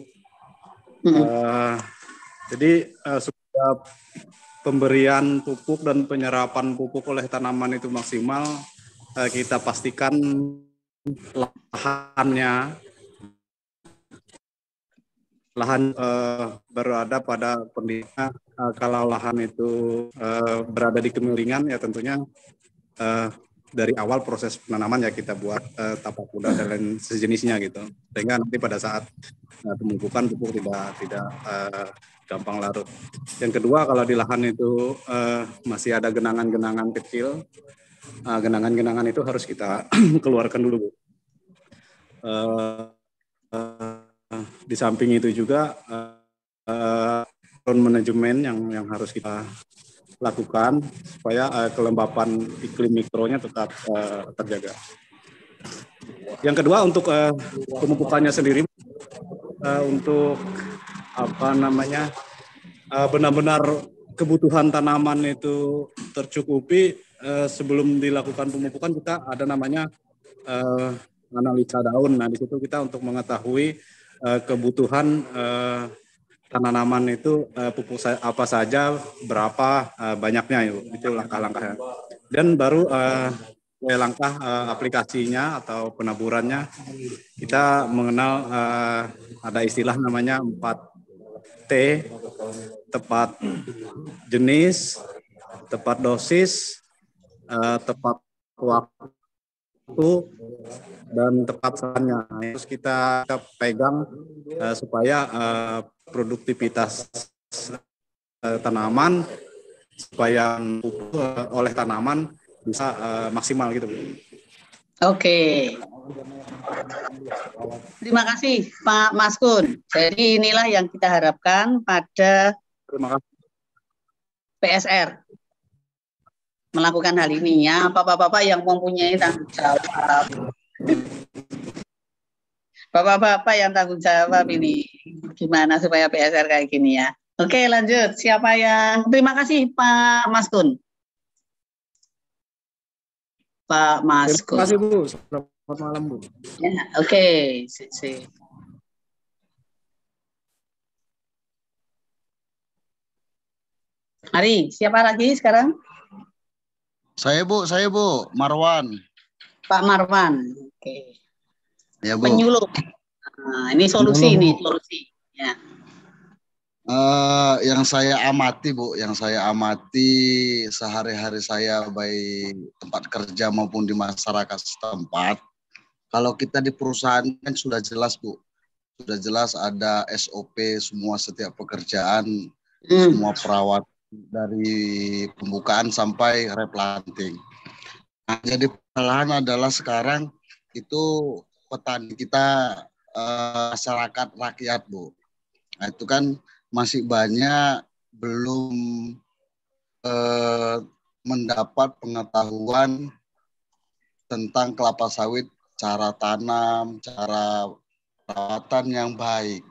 Jadi supaya pemberian pupuk dan penyerapan pupuk oleh tanaman itu maksimal, kita pastikan lahan berada pada kondisi kalau lahan itu berada di kemiringan ya tentunya dari awal proses penanaman ya kita buat tapak kuda dan lain sejenisnya gitu, sehingga nanti pada saat pemupukan pupuk tidak gampang larut. Yang kedua, kalau di lahan itu masih ada genangan-genangan kecil, genangan-genangan itu harus kita keluarkan dulu Bu. Di samping itu juga manajemen yang harus kita lakukan supaya kelembapan iklim mikronya tetap terjaga. Yang kedua, untuk pemupukannya sendiri, untuk benar-benar kebutuhan tanaman itu tercukupi, sebelum dilakukan pemupukan kita ada namanya analisa daun. Nah, di situ kita untuk mengetahui kebutuhan tanaman itu pupuk apa saja, berapa banyaknya, itu langkah-langkahnya. Dan baru langkah aplikasinya atau penaburannya, kita mengenal ada istilah namanya 4T, tepat jenis, tepat dosis, tepat waktu, dan tepat sasarannya. Terus kita pegang supaya produktivitas tanaman, supaya pupuk oleh tanaman bisa maksimal gitu. Oke. Terima kasih Pak Maskun. Jadi inilah yang kita harapkan pada PSR melakukan hal ini ya, bapak-bapak yang mempunyai tanggung jawab. Bapak-bapak yang tanggung jawab ini gimana supaya PSR kayak gini ya. Oke, lanjut. Siapa yang terima kasih Pak Maskun. Pak Maskun. Terima kasih Bu. Selamat malam Bu. Ya, oke. Mari, siapa lagi sekarang? Saya Bu, Marwan. Pak Marwan. Oke. Ya Bu. Penyuluh. Nah, ini solusi nih, solusi. Ya. Yang saya amati Bu, sehari-hari saya baik tempat kerja maupun di masyarakat setempat. Kalau kita di perusahaan kan sudah jelas Bu, sudah jelas ada SOP semua setiap pekerjaan, semua perawat dari pembukaan sampai replanting. Nah, jadi perlahan adalah sekarang itu petani kita masyarakat rakyat Bu. Nah, itu kan masih banyak belum mendapat pengetahuan tentang kelapa sawit, cara tanam, cara perawatan yang baik.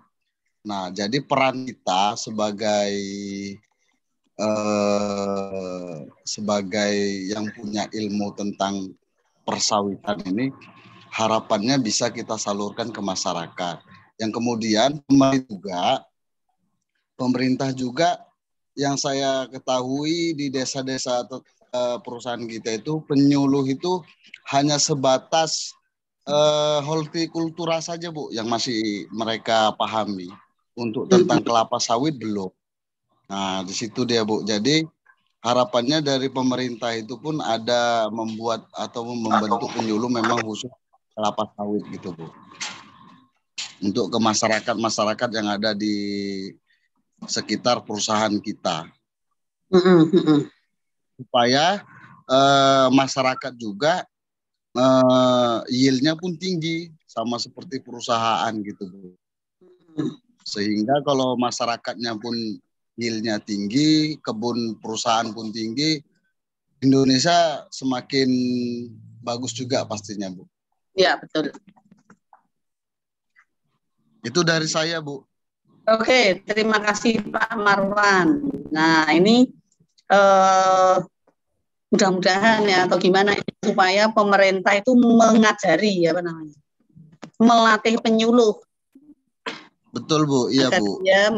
Nah, jadi peran kita sebagai yang punya ilmu tentang persawitan ini, harapannya bisa kita salurkan ke masyarakat. Yang kemudian pemerintah juga yang saya ketahui di desa-desa atau perusahaan kita itu penyuluh itu hanya sebatas hortikultura saja Bu yang masih mereka pahami. Untuk tentang kelapa sawit belum. Nah, di situ dia Bu. Jadi harapannya dari pemerintah itu pun ada membuat atau membentuk penyuluh memang khusus kelapa sawit gitu Bu. Untuk ke masyarakat yang ada di sekitar perusahaan kita. Supaya masyarakat juga yield-nya pun tinggi sama seperti perusahaan gitu Bu. Sehingga kalau masyarakatnya pun yield-nya tinggi, kebun perusahaan pun tinggi, Indonesia semakin bagus juga pastinya Bu. Ya, betul. Itu dari saya Bu. Oke, terima kasih Pak Marwan. Nah, ini mudah-mudahan ya atau gimana supaya pemerintah itu mengajari apa namanya, melatih penyuluh. Betul Bu, iya Bu. Dia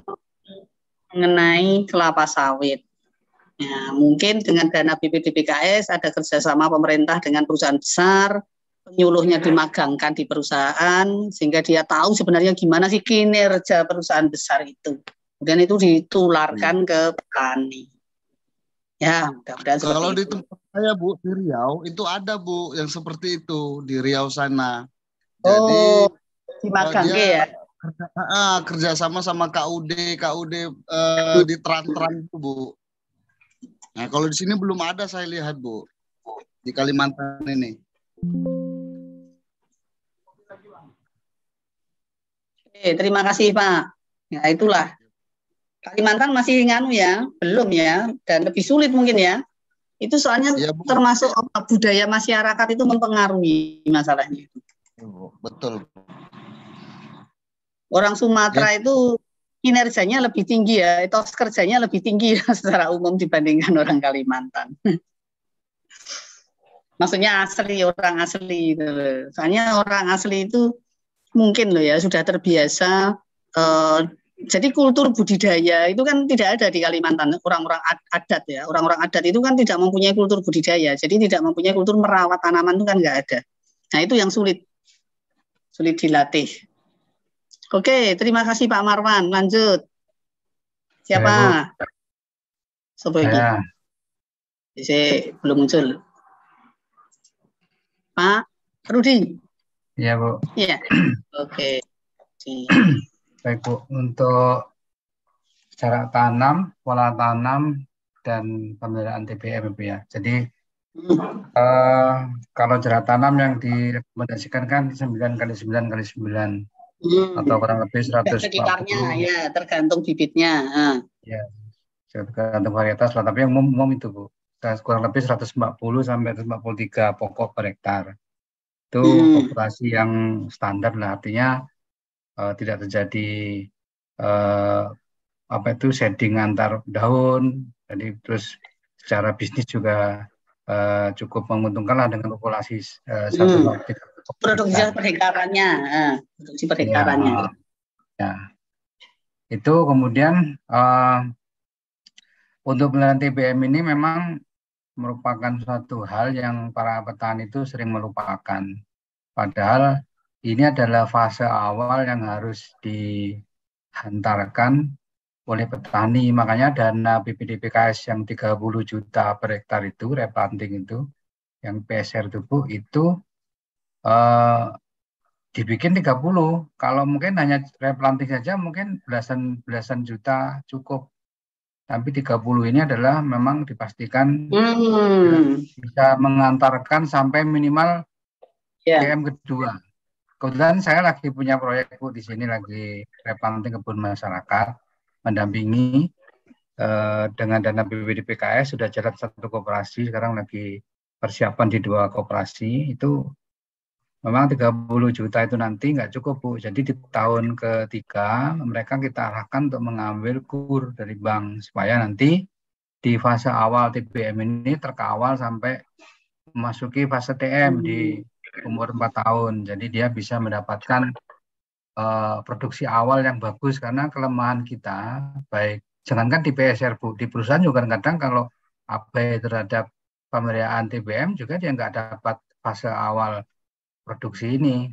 mengenai kelapa sawit. Ya, mungkin dengan dana BPDPKS ada kerjasama pemerintah dengan perusahaan besar, penyuluhnya dimagangkan di perusahaan sehingga dia tahu sebenarnya gimana sih kinerja perusahaan besar itu. Kemudian itu ditularkan ke petani. Ya, mudah-mudahan kalau di itu. tempat saya Bu di Riau itu ada Bu yang seperti itu di Riau sana. Jadi di magang ya. Kerjasama sama KUD di Tran-Tran itu Bu. Nah kalau di sini belum ada saya lihat Bu di Kalimantan ini. Terima kasih Pak. Ya itulah. Kalimantan masih nganu ya, belum ya, dan lebih sulit mungkin ya. Itu soalnya ya, termasuk budaya masyarakat itu mempengaruhi masalahnya. Betul. Orang Sumatera itu kinerjanya lebih tinggi ya, etos kerjanya lebih tinggi ya, secara umum dibandingkan orang Kalimantan. Maksudnya orang asli itu. Soalnya orang asli itu mungkin loh ya sudah terbiasa. Jadi kultur budidaya itu kan tidak ada di Kalimantan. Orang-orang adat ya, orang-orang adat itu kan tidak mempunyai kultur budidaya. Jadi tidak mempunyai kultur merawat tanaman itu kan nggak ada. Nah itu yang sulit dilatih. Oke, terima kasih Pak Marwan. Lanjut. Siapa? Sopo iki? Saya belum muncul. Pak Rudi. Iya, Bu. Iya. Oke. Baik, Bu. Untuk jarak tanam, pola tanam, dan pemeliharaan TBM, Bu ya. Jadi kalau jarak tanam yang direkomendasikan kan 9x9x9 atau kurang lebih 140. Sekitarnya ya, tergantung bibitnya. Ya, tergantung varietas lah. Tapi yang umum itu Bu, kurang lebih 140 sampai 143 pokok per hektar. Itu populasi yang standar lah, artinya tidak terjadi shedding antar daun. Jadi terus secara bisnis juga cukup menguntungkan lah dengan populasi 143 produksi perhektarannya, produksi perhektarannya. Ya. Itu kemudian untuk pemeliharaan TBM ini memang merupakan suatu hal yang para petani itu sering melupakan. Padahal ini adalah fase awal yang harus dihantarkan oleh petani. Makanya dana BPDPKS yang 30 juta per hektar itu, replanting itu, yang PSR itu dibikin 30. Kalau mungkin hanya replanting saja mungkin belasan juta cukup. Tapi 30 ini adalah memang dipastikan bisa mengantarkan sampai minimal PM kedua. Kebetulan saya lagi punya proyek Bu di sini, lagi replanting kebun masyarakat, mendampingi dengan dana BPDPKS, sudah jalan 1 koperasi, sekarang lagi persiapan di 2 koperasi. Itu memang 30 juta itu nanti nggak cukup Bu. Jadi di tahun ketiga mereka kita arahkan untuk mengambil KUR dari bank supaya nanti di fase awal TBM ini terkawal sampai memasuki fase TM di umur 4 tahun. Jadi dia bisa mendapatkan produksi awal yang bagus, karena kelemahan kita baik jangankan di PSR Bu, di perusahaan juga kadang kalau abai terhadap pemeliharaan TBM juga dia nggak dapat fase awal produksi ini.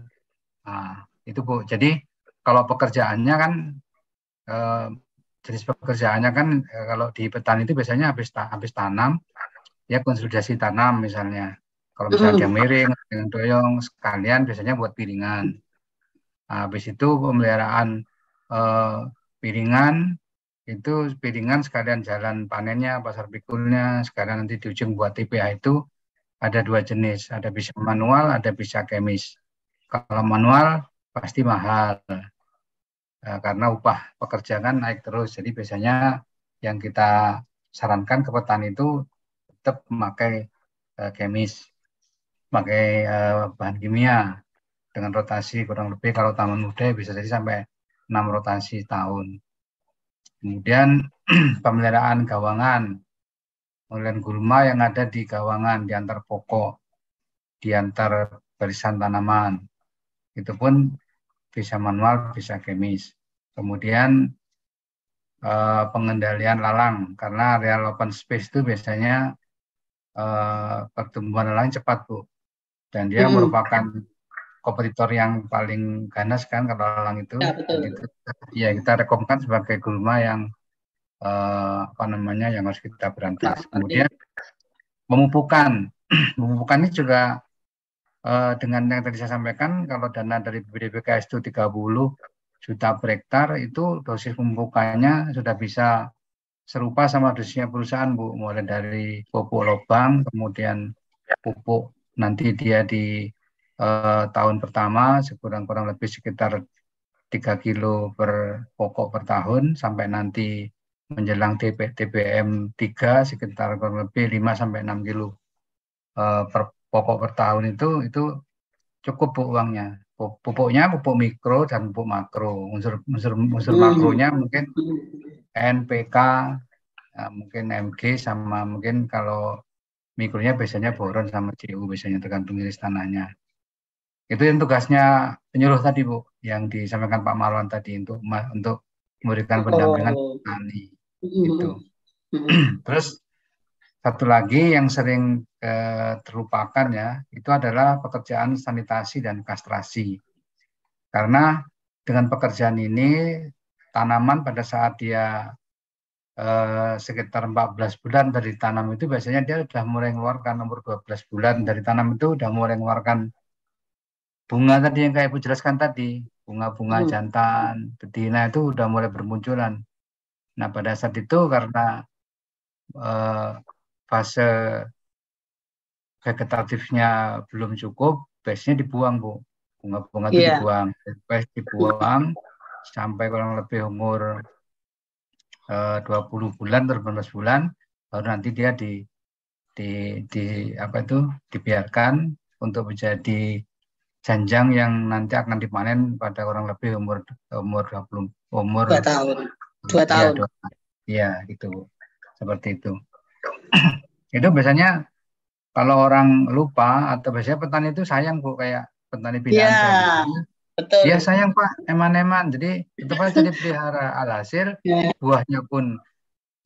Nah, itu Bu. Jadi kalau pekerjaannya kan jenis pekerjaannya kan kalau di petani itu biasanya habis tanam, ya konsolidasi tanam misalnya. Kalau misalnya dia miring, dengan doyong, sekalian biasanya buat piringan. Nah, habis itu pemeliharaan piringan, itu piringan sekalian jalan panennya, pasar pikulnya, sekalian nanti di ujung buat TPA itu ada 2 jenis, ada bisa manual, ada bisa kemis. Kalau manual pasti mahal, karena upah pekerja kan naik terus. Jadi biasanya yang kita sarankan ke petani itu tetap memakai kemis, pakai bahan kimia dengan rotasi kurang lebih kalau taman muda bisa jadi sampai 6 rotasi tahun. Kemudian pemeliharaan gawangan, pemeliharaan gulma yang ada di gawangan, di antar pokok, di antar barisan tanaman. Itu pun bisa manual, bisa kemis. Kemudian pengendalian lalang, karena area open space itu biasanya pertumbuhan lalang cepat, Bu. Dan dia merupakan kompetitor yang paling ganas kan kalau lalang itu. Ya, betul. Itu, ya kita rekomkan sebagai gulma yang yang harus kita berantas. Kemudian pemupukan. Pemupukan ini juga dengan yang tadi saya sampaikan, kalau dana dari BPDPKS itu 30 juta per hektar, itu dosis pemupukannya sudah bisa serupa sama dosisnya perusahaan, Bu. Mulai dari pupuk lubang, kemudian pupuk nanti dia di tahun pertama sekurang-kurang lebih sekitar 3 kilo per pokok per tahun, sampai nanti menjelang TBM 3 sekitar kurang lebih 5-6 kilo per pokok per tahun. Itu cukup, Bu, uangnya. Pupuknya pupuk mikro dan pupuk makro. Unsur makronya mungkin NPK, mungkin MG, sama mungkin kalau mikronya biasanya boron sama CU, biasanya tergantung jenis tanahnya. Itu yang tugasnya penyuluh tadi, Bu, yang disampaikan Pak Marwan tadi untuk memberikan pendampingan petani. Gitu. Terus satu lagi yang sering terlupakan ya, itu adalah pekerjaan sanitasi dan kastrasi. Karena dengan pekerjaan ini, tanaman pada saat dia sekitar 14 bulan dari tanam itu biasanya dia sudah mulai mengeluarkan, umur 12 bulan dari tanam itu sudah mulai mengeluarkan bunga tadi yang kayak Ibu jelaskan tadi, bunga-bunga jantan, betina itu sudah mulai bermunculan. Nah, pada saat itu karena fase vegetatifnya belum cukup, biasanya dibuang, Bu. Bunga-bunga itu dibuang. Dibuang sampai kurang lebih umur 20 bulan atau 18 bulan, baru nanti dia dibiarkan untuk menjadi janjang yang nanti akan dipanen pada kurang lebih umur 2 tahun. 2 tahun. Iya, gitu. Seperti itu. Itu biasanya kalau orang lupa atau biasanya petani itu sayang, Bu, kayak petani binaan saya. Betul. Dia sayang, Pak, eman-eman. Jadi tetap aja dipelihara. Alhasil buahnya pun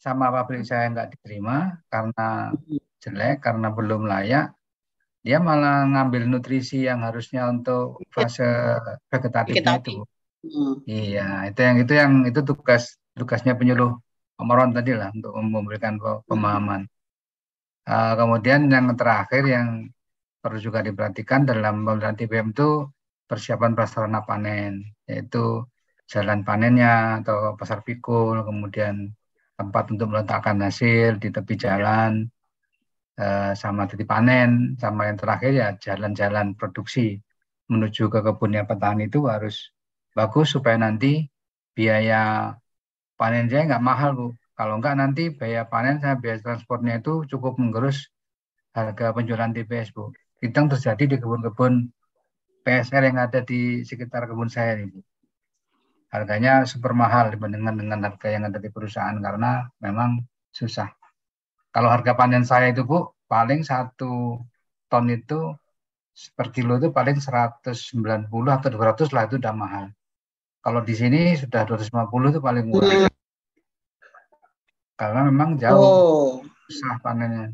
sama pabrik saya nggak diterima karena jelek, karena belum layak. Dia malah ngambil nutrisi yang harusnya untuk fase vegetatifnya itu. Iya, itu tugasnya penyuluh Marwan tadi lah, untuk memberikan pemahaman. Kemudian yang terakhir yang perlu juga diperhatikan dalam pemeliharaan TBM itu persiapan prasarana panen, yaitu jalan panennya atau pasar pikul, kemudian tempat untuk meletakkan hasil di tepi jalan, sama titik panen, sama yang terakhir ya jalan-jalan produksi menuju ke kebunnya petani itu harus bagus supaya nanti biaya panen saya nggak mahal, Bu. Kalau nggak nanti biaya panen sama biaya transportnya itu cukup menggerus harga penjualan TBS, Bu. Itu yang terjadi di kebun-kebun PSR yang ada di sekitar kebun saya ini, Bu. Harganya super mahal dibandingkan dengan harga yang ada di perusahaan karena memang susah. Kalau harga panen saya itu, Bu, paling 1 ton itu per kilo itu paling 190 atau 200 lah, itu udah mahal. Kalau di sini sudah 250 itu paling murah. Karena memang jauh susah panennya.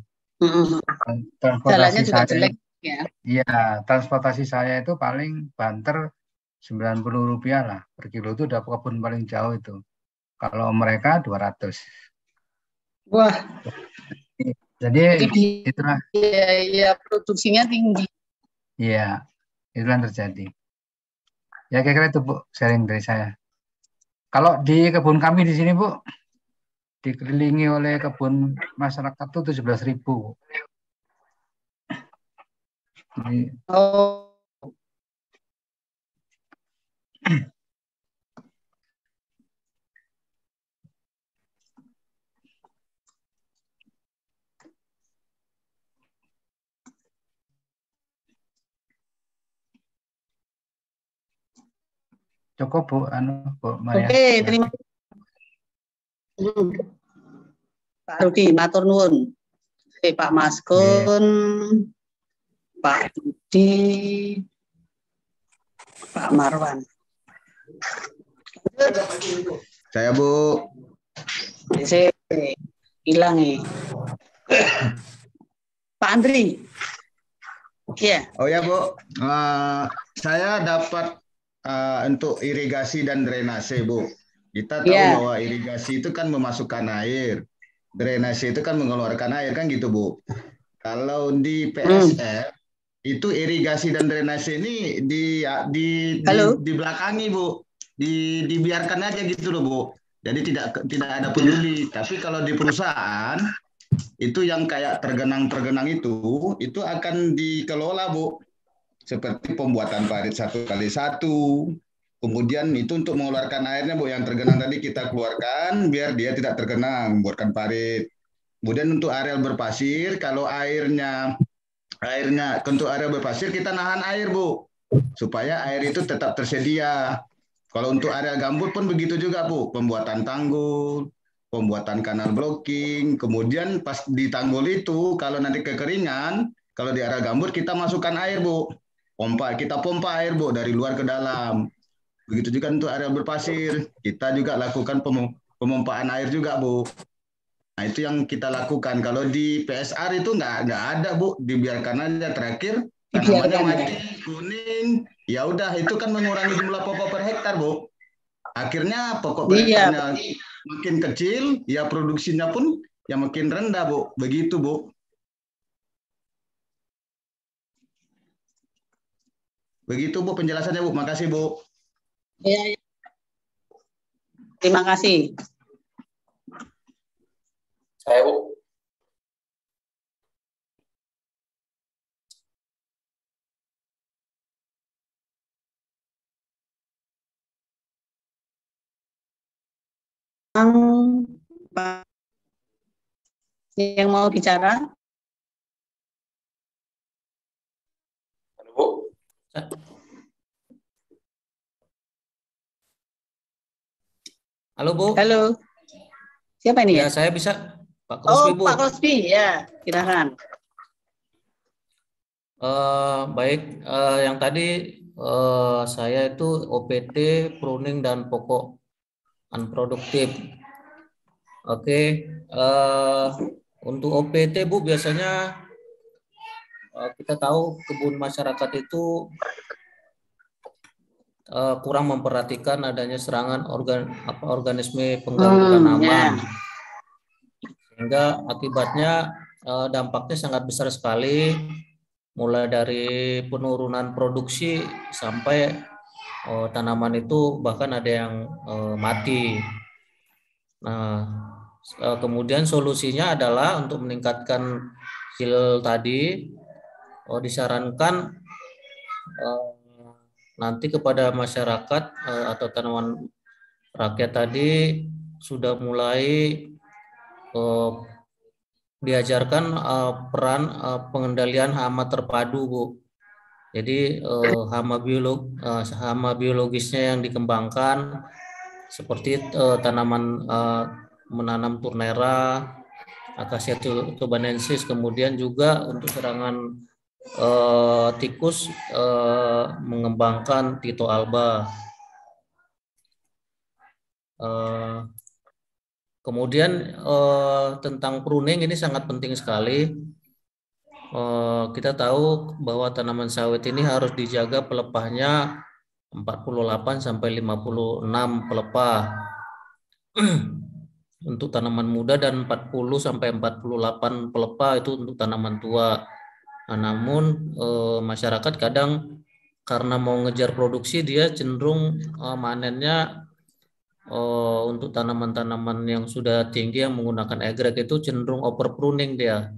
Transportasi saya jelek, ya. Iya, transportasi saya itu paling banter 90 rupiah lah per kilo, itu udah kebun paling jauh itu. Kalau mereka 200. Wah. Jadi itulah. Ya, produksinya tinggi. Iya, itulah yang terjadi. Ya kira-kira itu Bu, sharing dari saya. Kalau di kebun kami di sini Bu, dikelilingi oleh kebun masyarakat itu 17.000. Jadi, oh. cukup Bu, Bu Maria. Oke, terima kasih. Pak Rudi, matur nuwun. Pak Maskun, Pak Budi, Pak Marwan. Saya Bu. Saya hilang nih. Pak Andri. Iya. Oh ya Bu, saya dapat untuk irigasi dan drainase Bu. Kita tahu bahwa irigasi itu kan memasukkan air, drainase itu kan mengeluarkan air kan gitu Bu. Kalau di PSR itu irigasi dan drainase ini di belakangi Bu, dibiarkan aja gitu loh Bu. Jadi tidak ada peduli. Tapi kalau di perusahaan itu yang kayak tergenang itu akan dikelola Bu. Seperti pembuatan parit 1x1. Kemudian itu untuk mengeluarkan airnya Bu, yang tergenang tadi kita keluarkan biar dia tidak tergenang, buatkan parit. Kemudian untuk areal berpasir, kalau airnya untuk area berpasir kita nahan air Bu, supaya air itu tetap tersedia. Kalau untuk area gambut pun begitu juga Bu, pembuatan tanggul, pembuatan kanal blocking, kemudian pas di tanggul itu kalau nanti kekeringan, kalau di area gambut kita masukkan air Bu, kita pompa air Bu dari luar ke dalam. Begitu juga untuk area berpasir, kita juga lakukan pemompaan air juga Bu. Nah itu yang kita lakukan. Kalau di PSR itu nggak ada Bu, dibiarkan aja. Terakhir tanamannya mati kuning, ya udah itu kan mengurangi jumlah pokok per hektar Bu. Akhirnya pokok per hektarnya makin kecil, ya produksinya pun ya makin rendah Bu. Begitu Bu. Begitu Bu penjelasannya Bu. Makasih Bu. Ya. Terima kasih. Saya Bu. Yang mau bicara? Halo Bu. Halo Bu. Halo. Siapa ini ya? Saya bisa. Pak Krusby Bu. Pak Krusby, ya. Silakan. Baik, yang tadi saya itu OPT, pruning dan pokok unproduktif. Oke, untuk OPT Bu biasanya kita tahu kebun masyarakat itu kurang memperhatikan adanya serangan organisme pengganggu tanaman, sehingga akibatnya dampaknya sangat besar sekali, mulai dari penurunan produksi sampai tanaman itu bahkan ada yang mati. Nah, kemudian solusinya adalah untuk meningkatkan hasil tadi, disarankan nanti kepada masyarakat atau tanaman rakyat tadi sudah mulai diajarkan peran pengendalian hama terpadu Bu. Jadi hama biologisnya yang dikembangkan seperti tanaman menanam turnera, Acacia tubanensis, kemudian juga untuk serangan tikus mengembangkan Tito alba. Kemudian tentang pruning ini sangat penting sekali. Kita tahu bahwa tanaman sawit ini harus dijaga pelepahnya 48 sampai 56 pelepah. untuk tanaman muda dan 40 sampai 48 pelepah itu untuk tanaman tua. Nah, namun masyarakat kadang karena mau ngejar produksi dia cenderung manennya untuk tanaman-tanaman yang sudah tinggi yang menggunakan egreg itu cenderung over pruning dia.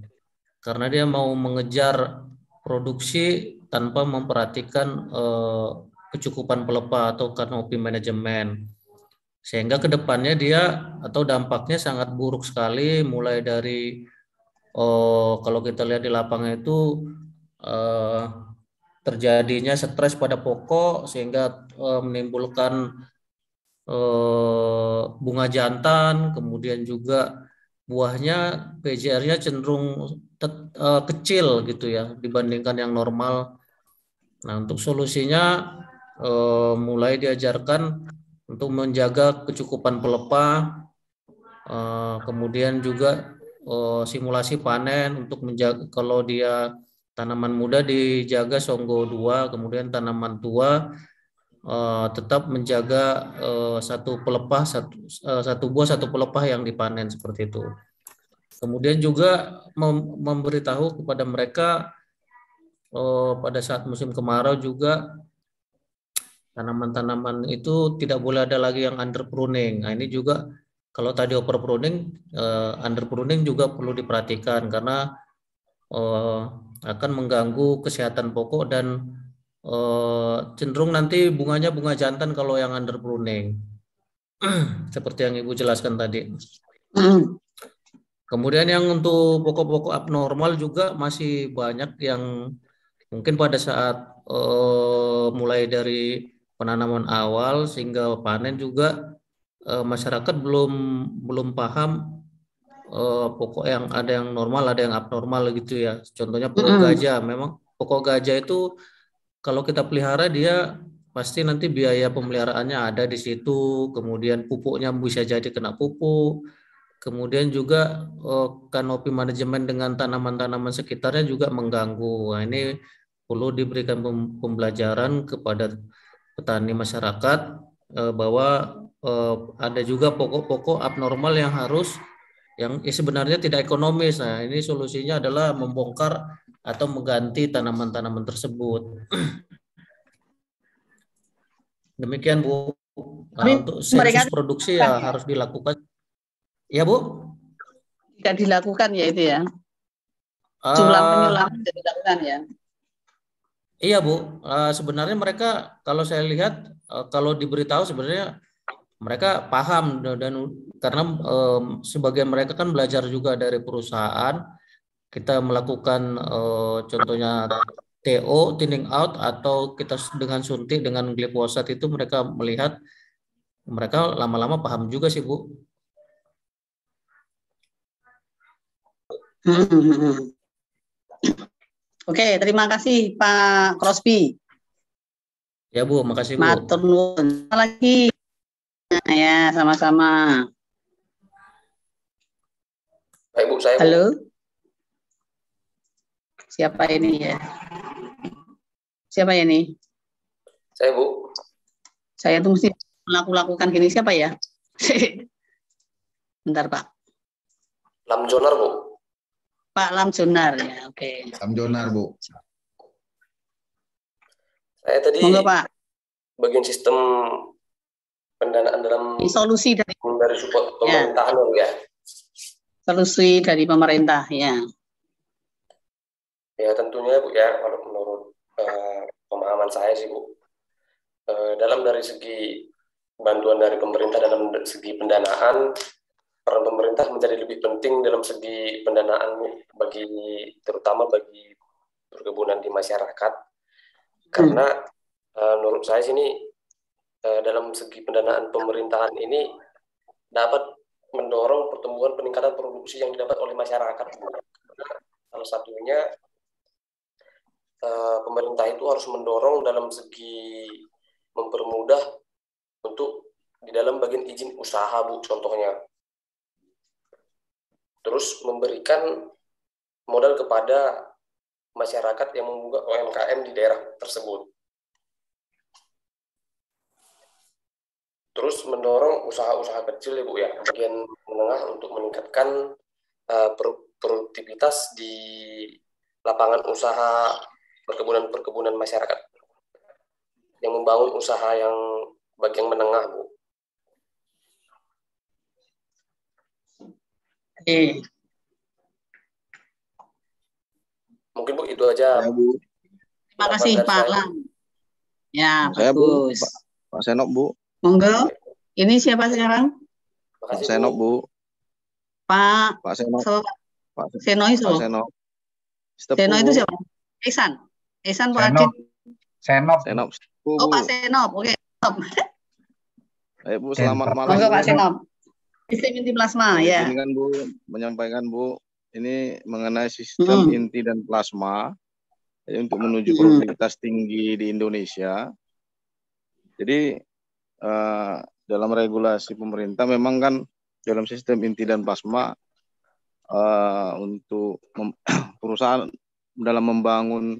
Karena dia mau mengejar produksi tanpa memperhatikan kecukupan pelepah atau kanopi manajemen. Sehingga kedepannya dia atau dampaknya sangat buruk sekali, mulai dari kalau kita lihat di lapangan itu terjadinya stres pada pokok sehingga menimbulkan bunga jantan, kemudian juga buahnya PJR-nya cenderung kecil gitu ya dibandingkan yang normal. Nah, untuk solusinya mulai diajarkan untuk menjaga kecukupan pelepah, kemudian juga simulasi panen untuk menjaga, kalau dia tanaman muda dijaga songgo 2, kemudian tanaman tua tetap menjaga satu pelepah, satu buah satu pelepah yang dipanen seperti itu. Kemudian juga memberitahu kepada mereka pada saat musim kemarau juga tanaman-tanaman itu tidak boleh ada lagi yang under pruning. Nah, ini juga kalau tadi over pruning, under pruning juga perlu diperhatikan karena akan mengganggu kesehatan pokok dan cenderung nanti bunganya bunga jantan kalau yang under pruning. Seperti yang Ibu jelaskan tadi. Kemudian yang untuk pokok-pokok abnormal juga masih banyak yang mungkin pada saat mulai dari penanaman awal sehingga panen juga masyarakat belum paham pokok yang ada yang normal, ada yang abnormal gitu ya. Contohnya pokok gajah. Memang pokok gajah itu kalau kita pelihara dia pasti nanti biaya pemeliharaannya ada di situ. Kemudian pupuknya bisa jadi kena pupuk. Kemudian juga kanopi manajemen dengan tanaman-tanaman sekitarnya juga mengganggu. Nah, ini perlu diberikan pembelajaran kepada petani masyarakat bahwa ada juga pokok-pokok abnormal yang sebenarnya tidak ekonomis. Nah, ini solusinya adalah membongkar atau mengganti tanaman-tanaman tersebut. Demikian Bu. Untuk sensus produksi ya harus dilakukan. Ya Bu? Tidak dilakukan ya itu ya. Jumlah penyulaman tidak dilakukan ya. Iya Bu, sebenarnya mereka kalau saya lihat kalau diberitahu sebenarnya mereka paham dan karena sebagian mereka kan belajar juga dari perusahaan. Kita melakukan contohnya TO, thinning out, atau kita dengan suntik dengan glifosat itu mereka melihat mereka lama-lama paham juga sih Bu. Oke, terima kasih Pak Crosby. Ya Bu, makasih Bu. Matur nuwun. Lagi. Ya, sama-sama. Baik Bu, saya Bu. Halo. Siapa ini ya? Siapa ini? Saya Bu. Saya tuh mesti lakukan gini, siapa ya? Bentar Pak. Lamjonar Bu. Pak Lamjonar ya, oke. Lamjonar Bu. Saya tadi Monggo Pak. Bagian sistem pendanaan dalam solusi dari support pemerintahan ya. Solusi dari pemerintah ya. Ya tentunya Bu ya, menurut pemahaman saya sih Bu, dalam dari segi bantuan dari pemerintah dalam segi pendanaan, peran pemerintah menjadi lebih penting dalam segi pendanaan terutama bagi perkebunan di masyarakat, karena menurut saya sini dalam segi pendanaan pemerintahan ini dapat mendorong pertumbuhan peningkatan produksi yang didapat oleh masyarakat. Salah satunya pemerintah itu harus mendorong dalam segi mempermudah untuk di dalam bagian izin usaha Bu, contohnya. Terus memberikan modal kepada masyarakat yang membuka UMKM di daerah tersebut. Terus mendorong usaha-usaha kecil ya Bu ya, bagian menengah untuk meningkatkan produktivitas di lapangan usaha perkebunan masyarakat yang membangun usaha yang bagian menengah Bu. Mungkin Bu itu aja. Ya, Bu. Terima kasih Pak Lam. Ya, Saya bagus. Bu, Pak Senop Bu. Monggo. Ini siapa sekarang? Pak Senop Bu. Pak Senop. Pak Seno itu. Pak Senop. Seno itu siapa? Ihsan Pak Adit. Senop. Oh Pak Senop, oke. Bu, selamat malam. Monggo Pak Senop. Sistem inti plasma ya. Ini kan Bu menyampaikan Bu, ini mengenai sistem inti dan plasma untuk menuju produktivitas tinggi di Indonesia. Jadi dalam regulasi pemerintah memang kan dalam sistem inti dan plasma untuk perusahaan dalam membangun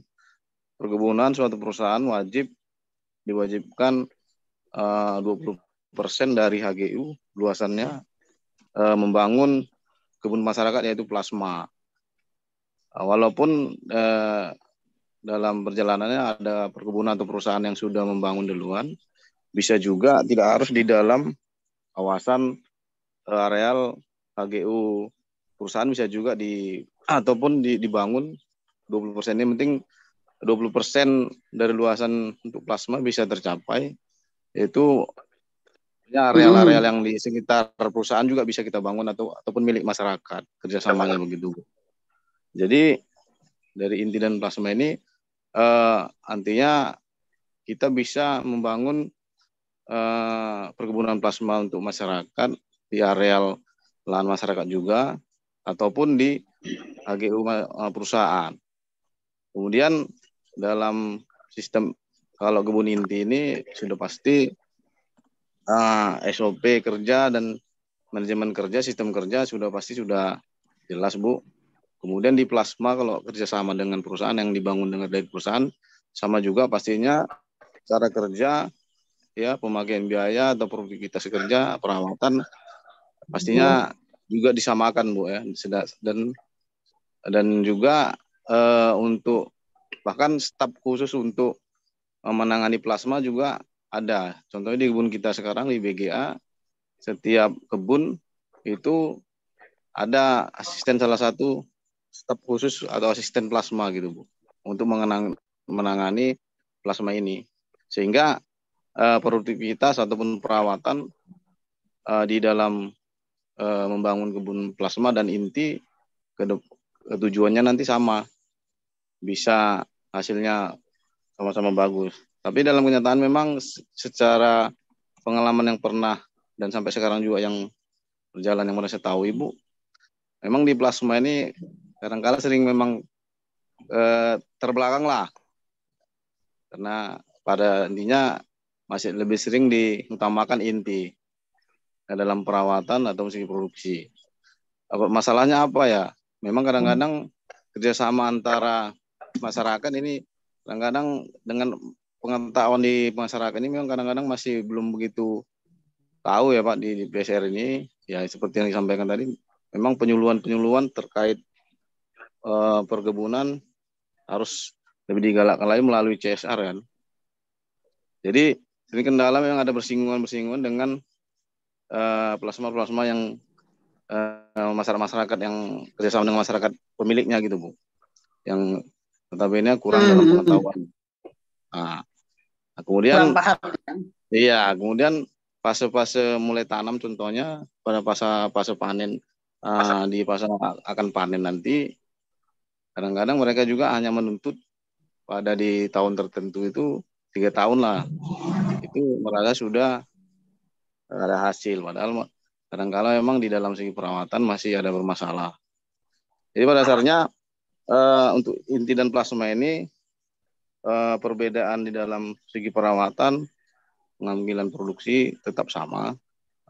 perkebunan, suatu perusahaan diwajibkan 20% dari HGU luasannya membangun kebun masyarakat yaitu plasma. Walaupun dalam perjalanannya ada perkebunan atau perusahaan yang sudah membangun duluan, bisa juga tidak harus di dalam kawasan areal HGU perusahaan, bisa juga ataupun dibangun 20%. Ini penting 20% dari luasan untuk plasma bisa tercapai, yaitu areal-areal yang di sekitar perusahaan juga bisa kita bangun ataupun milik masyarakat, kerjasamanya begitu. Jadi dari inti dan plasma ini artinya kita bisa membangun perkebunan plasma untuk masyarakat di areal lahan masyarakat juga ataupun di HGU perusahaan. Kemudian dalam sistem kalau kebun inti ini sudah pasti SOP kerja dan manajemen kerja, sistem kerja sudah jelas Bu. Kemudian di plasma kalau kerjasama dengan perusahaan yang dibangun dari perusahaan, sama juga pastinya cara kerja, ya pemakaian biaya atau produktivitas kerja, perawatan pastinya juga disamakan Bu ya. Dan juga untuk bahkan staf khusus untuk menangani plasma juga ada. Contohnya di kebun kita sekarang di BGA, setiap kebun itu ada asisten salah satu staf khusus atau asisten plasma gitu Bu, untuk menangani plasma ini. Sehingga produktivitas ataupun perawatan di dalam membangun kebun plasma dan inti tujuannya nanti sama, bisa hasilnya sama-sama bagus. Tapi dalam kenyataan memang secara pengalaman yang pernah dan sampai sekarang juga yang berjalan yang saya tahu Ibu, memang di plasma ini kadang-kala sering memang terbelakang lah, karena pada intinya masih lebih sering diutamakan inti dalam perawatan atau segi produksi. Masalahnya apa ya? Memang kadang-kadang kerjasama antara masyarakat ini kadang-kadang dengan pengetahuan di masyarakat ini memang kadang-kadang masih belum begitu tahu ya Pak di PSR ini. Ya seperti yang disampaikan tadi, memang penyuluhan terkait perkebunan harus lebih digalakkan lagi melalui CSR kan. Jadi ini kendala memang ada bersinggungan dengan plasma-plasma yang masyarakat yang kerjasama dengan masyarakat pemiliknya gitu Bu, yang notabene kurang dalam pengetahuan. Nah, kemudian kemudian fase-fase mulai tanam, contohnya pada fase panen, di fase akan panen nanti, kadang-kadang mereka juga hanya menuntut pada di tahun tertentu itu 3 tahun lah, itu merasa sudah ada hasil, padahal kadang-kadang memang di dalam segi perawatan masih ada bermasalah. Jadi pada dasarnya untuk inti dan plasma ini perbedaan di dalam segi perawatan, pengambilan produksi tetap sama,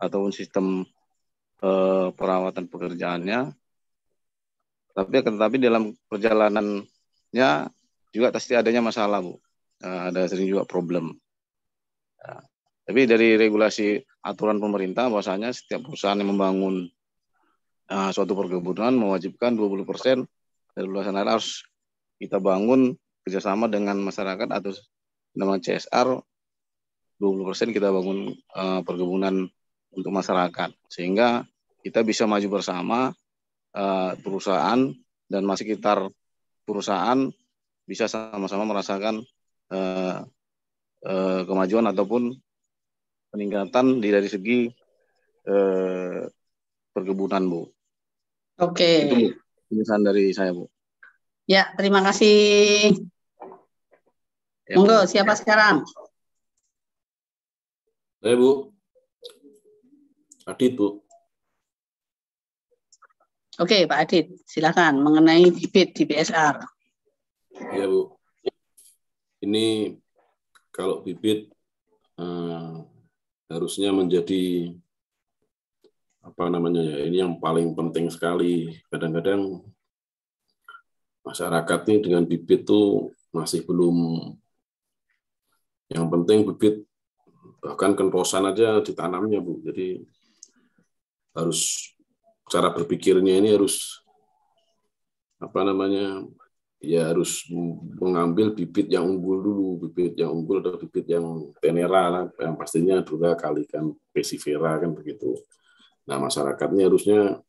ataupun sistem perawatan pekerjaannya, tapi dalam perjalanannya juga pasti adanya masalah Bu, ada sering juga problem. Tapi dari regulasi aturan pemerintah bahwasanya setiap perusahaan yang membangun suatu perkebunan mewajibkan 20% dari luasan air harus kita bangun kerjasama dengan masyarakat atau nama CSR 20% kita bangun perkebunan untuk masyarakat sehingga kita bisa maju bersama perusahaan dan sekitar perusahaan bisa sama-sama merasakan kemajuan ataupun peningkatan dari segi perkebunan, Bu. Oke. Itu Bu, penjelasan dari saya, Bu. Ya, terima kasih. Ya, Monggo, Bu. siapa sekarang? Saya, Bu. Adit, Bu. Oke, Pak Adit, silakan mengenai bibit di BSR. Ya, Bu. Ini kalau bibit harusnya menjadi apa namanya ya, ini yang paling penting sekali. Kadang-kadang masyarakat ini dengan bibit tuh masih belum, yang penting bibit, bahkan kentrosan aja ditanamnya, Bu. Jadi harus cara berpikirnya ini harus apa namanya ya, harus mengambil bibit yang unggul dulu, bibit yang unggul atau bibit yang tenera, yang pastinya Dura kalikan pesifera kan begitu. Nah, masyarakat ini harusnya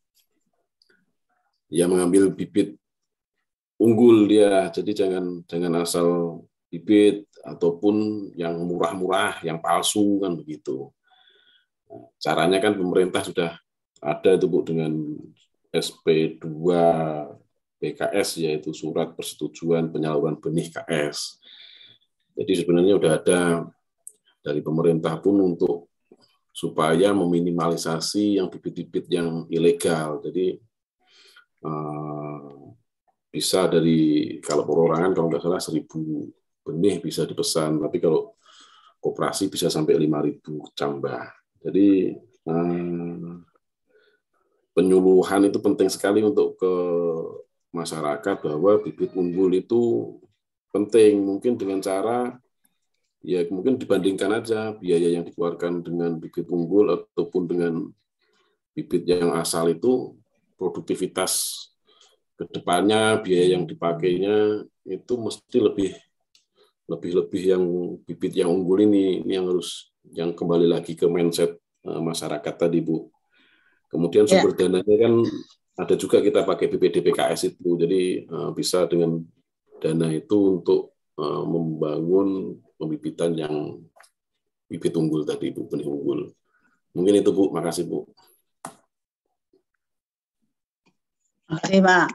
ya mengambil bibit unggul dia, jadi jangan asal bibit ataupun yang murah-murah, yang palsu kan begitu. Caranya kan pemerintah sudah ada itu, Bu, dengan SP2 PKS, yaitu surat persetujuan penyaluran benih KS. Jadi sebenarnya sudah ada dari pemerintah pun untuk supaya meminimalisasi yang bibit-bibit yang ilegal. Jadi bisa dari, kalau perorangan kalau nggak salah 1.000 benih bisa dipesan, tapi kalau koperasi bisa sampai 5.000 cambah. Jadi penyuluhan itu penting sekali untuk ke masyarakat bahwa bibit unggul itu penting. Mungkin dengan cara ya mungkin dibandingkan aja biaya yang dikeluarkan dengan bibit unggul ataupun dengan bibit yang asal itu, produktivitas kedepannya biaya yang dipakainya itu mesti lebih yang bibit yang unggul ini yang harus, yang kembali lagi ke mindset masyarakat tadi, Bu. Kemudian sumber dananya kan ada juga, kita pakai BPDPKS itu, jadi bisa dengan dana itu untuk membangun pembibitan yang bibit unggul tadi, Bu, benih unggul. Mungkin itu, Bu. Makasih, Bu. Makasih, Pak.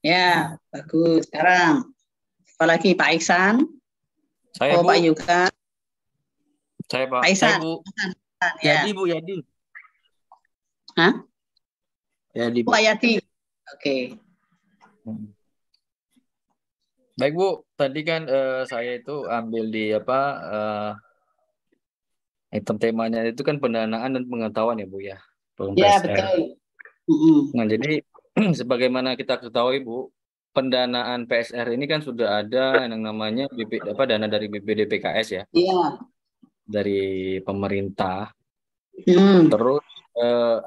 Ya, bagus. Sekarang, apalagi Pak Iksan? Saya, Bu. Pak Yuka? Saya, Pak. Pak Iksan? Saya, Bu. Ya. Yadi, Bu, Yadi. Hah? Yadi, Bu. Pak Yadi. Oke. Baik, Bu. Tadi kan saya itu ambil di item temanya itu kan pendanaan dan pengetahuan ya, Bu, ya. Ya, betul. Nah, jadi sebagaimana kita ketahui, Bu, pendanaan PSR ini kan sudah ada yang namanya dana dari BPDPKS ya. Iya. Dari pemerintah. Terus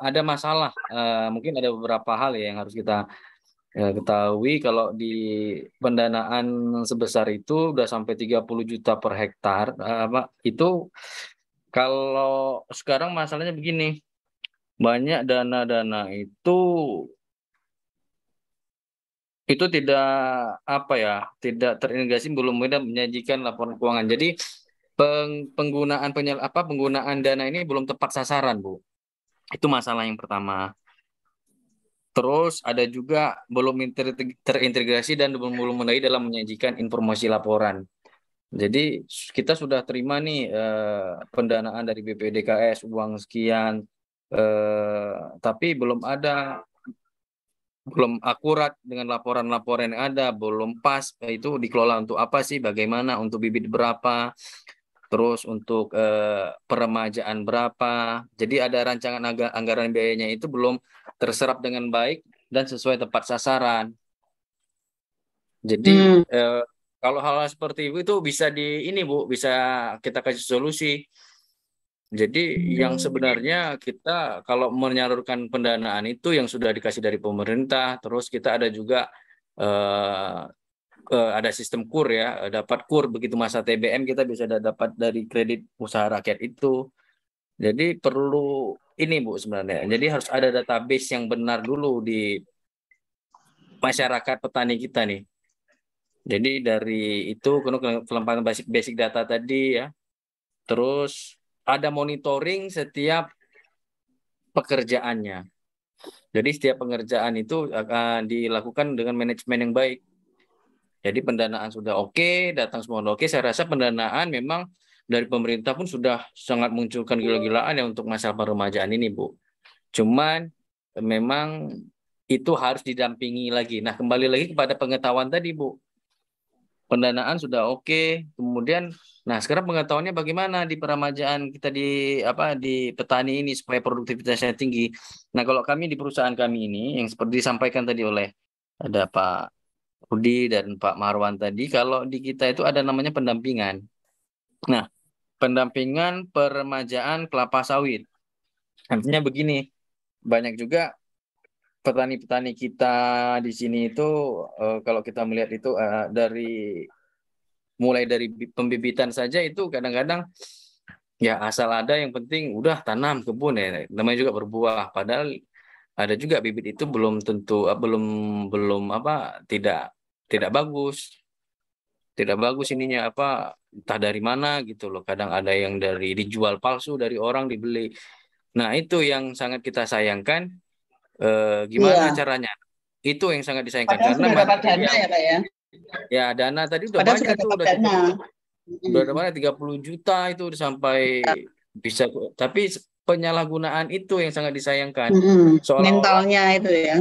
ada masalah, mungkin ada beberapa hal ya yang harus kita ketahui. Kalau di pendanaan sebesar itu udah sampai 30 juta per hektar, itu kalau sekarang masalahnya begini, banyak dana-dana itu tidak terintegrasi, belum menyajikan laporan keuangan. Jadi penggunaan dana ini belum tepat sasaran, Bu. Itu masalah yang pertama. Terus ada juga belum terintegrasi dan belum memadai dalam menyajikan informasi laporan. Jadi kita sudah terima nih pendanaan dari BPDKS uang sekian, tapi belum akurat dengan laporan-laporan yang ada, belum pas itu dikelola untuk apa sih, bagaimana, untuk bibit berapa, terus untuk peremajaan berapa. Jadi ada rancangan anggaran biayanya itu belum terserap dengan baik dan sesuai tepat sasaran. Jadi kalau hal-hal seperti itu bisa bisa kita kasih solusi. Jadi yang sebenarnya kita kalau menyalurkan pendanaan itu yang sudah dikasih dari pemerintah, terus kita ada juga ada sistem KUR ya, dapat KUR begitu masa TBM kita bisa dapat dari kredit usaha rakyat itu. Jadi perlu ini Bu sebenarnya. Jadi harus ada database yang benar dulu di masyarakat petani kita nih. Jadi dari itu kelengkapan basic data tadi ya. Terus ada monitoring setiap pekerjaannya. Jadi setiap pengerjaan itu akan dilakukan dengan manajemen yang baik. Jadi pendanaan sudah oke, datang semua oke. Saya rasa pendanaan memang dari pemerintah pun sudah sangat munculkan gila-gilaan ya untuk masalah peremajaan ini, Bu. Cuman memang itu harus didampingi lagi. Nah, kembali lagi kepada pengetahuan tadi, Bu. Pendanaan sudah oke, kemudian sekarang pengetahuannya bagaimana di peremajaan kita di petani ini supaya produktivitasnya tinggi. Nah, kalau kami di perusahaan kami ini yang seperti disampaikan tadi oleh ada Pak Rudi dan Pak Marwan tadi, kalau di kita itu ada namanya pendampingan. Nah, pendampingan peremajaan kelapa sawit. Artinya begini, banyak juga petani-petani kita di sini itu kalau kita melihat itu mulai dari pembibitan saja itu kadang-kadang ya asal ada yang penting udah tanam kebun ya, namanya juga berbuah. Padahal ada juga bibit itu belum tentu tidak bagus. Tidak bagus ininya entah dari mana gitu loh. Kadang ada yang dijual palsu dari orang dibeli. Nah, itu yang sangat kita sayangkan. Gimana caranya? Itu yang sangat disayangkan. Padahal karena sudah dapat dana ya Pak ya? Ya, dana tadi udah Padahal banyak sudah tuh. dapat dana. Udah ada banyak 30 juta itu sampai bisa. Tapi penyalahgunaan itu yang sangat disayangkan. Mentalnya itu ya.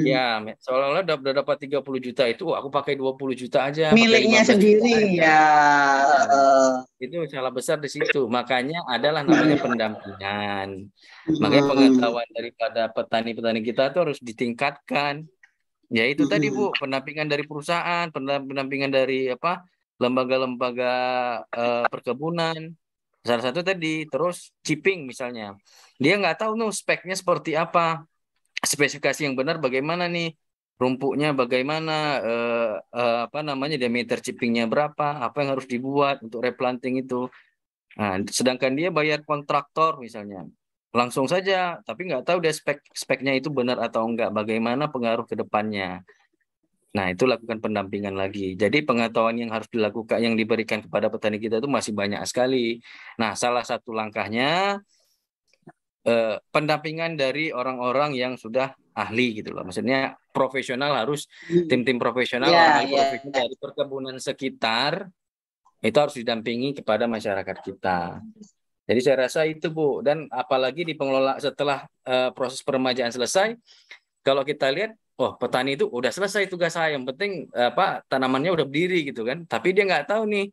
Ya, seolah-olah udah dapat 30 juta itu, aku pakai 20 juta aja. Miliknya pakai 15 sendiri juta ya. Itu salah besar di situ. Makanya adalah namanya pendampingan. Makanya pengetahuan daripada petani-petani kita itu harus ditingkatkan. Ya itu tadi Bu, pendampingan dari perusahaan, pendampingan dari lembaga-lembaga perkebunan. Salah satu tadi, terus chipping misalnya. Dia nggak tahu speknya seperti apa. Spesifikasi yang benar bagaimana nih, rumputnya bagaimana, diameter chippingnya berapa, apa yang harus dibuat untuk replanting itu. Nah, sedangkan dia bayar kontraktor misalnya, langsung saja, tapi nggak tahu dia speknya itu benar atau enggak, bagaimana pengaruh ke depannya. Nah, itu lakukan pendampingan lagi. Jadi pengetahuan yang harus dilakukan, yang diberikan kepada petani kita itu masih banyak sekali. Nah, salah satu langkahnya pendampingan dari orang-orang yang sudah ahli gitu loh. Maksudnya profesional, harus tim-tim profesional, orang ahli profesional dari perkebunan sekitar itu harus didampingi kepada masyarakat kita. Jadi saya rasa itu Bu. Dan apalagi di pengelola setelah proses peremajaan selesai, kalau kita lihat, petani itu udah selesai tugas saya. Yang penting tanamannya udah berdiri gitu kan. Tapi dia nggak tahu nih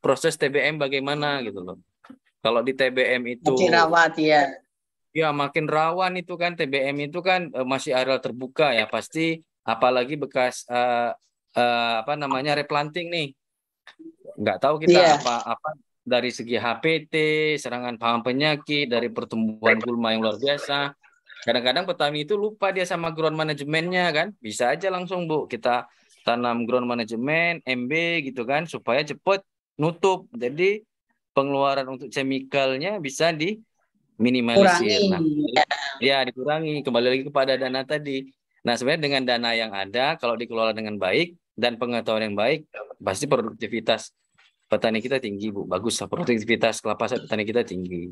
proses TBM bagaimana gitu loh. Kalau di TBM itu dirawat ya. Ya makin rawan itu kan, TBM itu kan masih areal terbuka ya pasti, apalagi bekas replanting nih. Nggak tahu kita apa dari segi HPT, serangan paham penyakit, dari pertumbuhan gulma yang luar biasa. Kadang-kadang petani itu lupa dia sama ground manajemennya kan. Bisa aja langsung Bu kita tanam ground management, MB gitu kan, supaya cepat nutup. Jadi pengeluaran untuk chemicalnya bisa minimalisir. Dikurangi. Kembali lagi kepada dana tadi. Nah, sebenarnya dengan dana yang ada, kalau dikelola dengan baik dan pengetahuan yang baik, pasti produktivitas petani kita tinggi, Bu. Bagus, produktivitas kelapa sawit petani kita tinggi.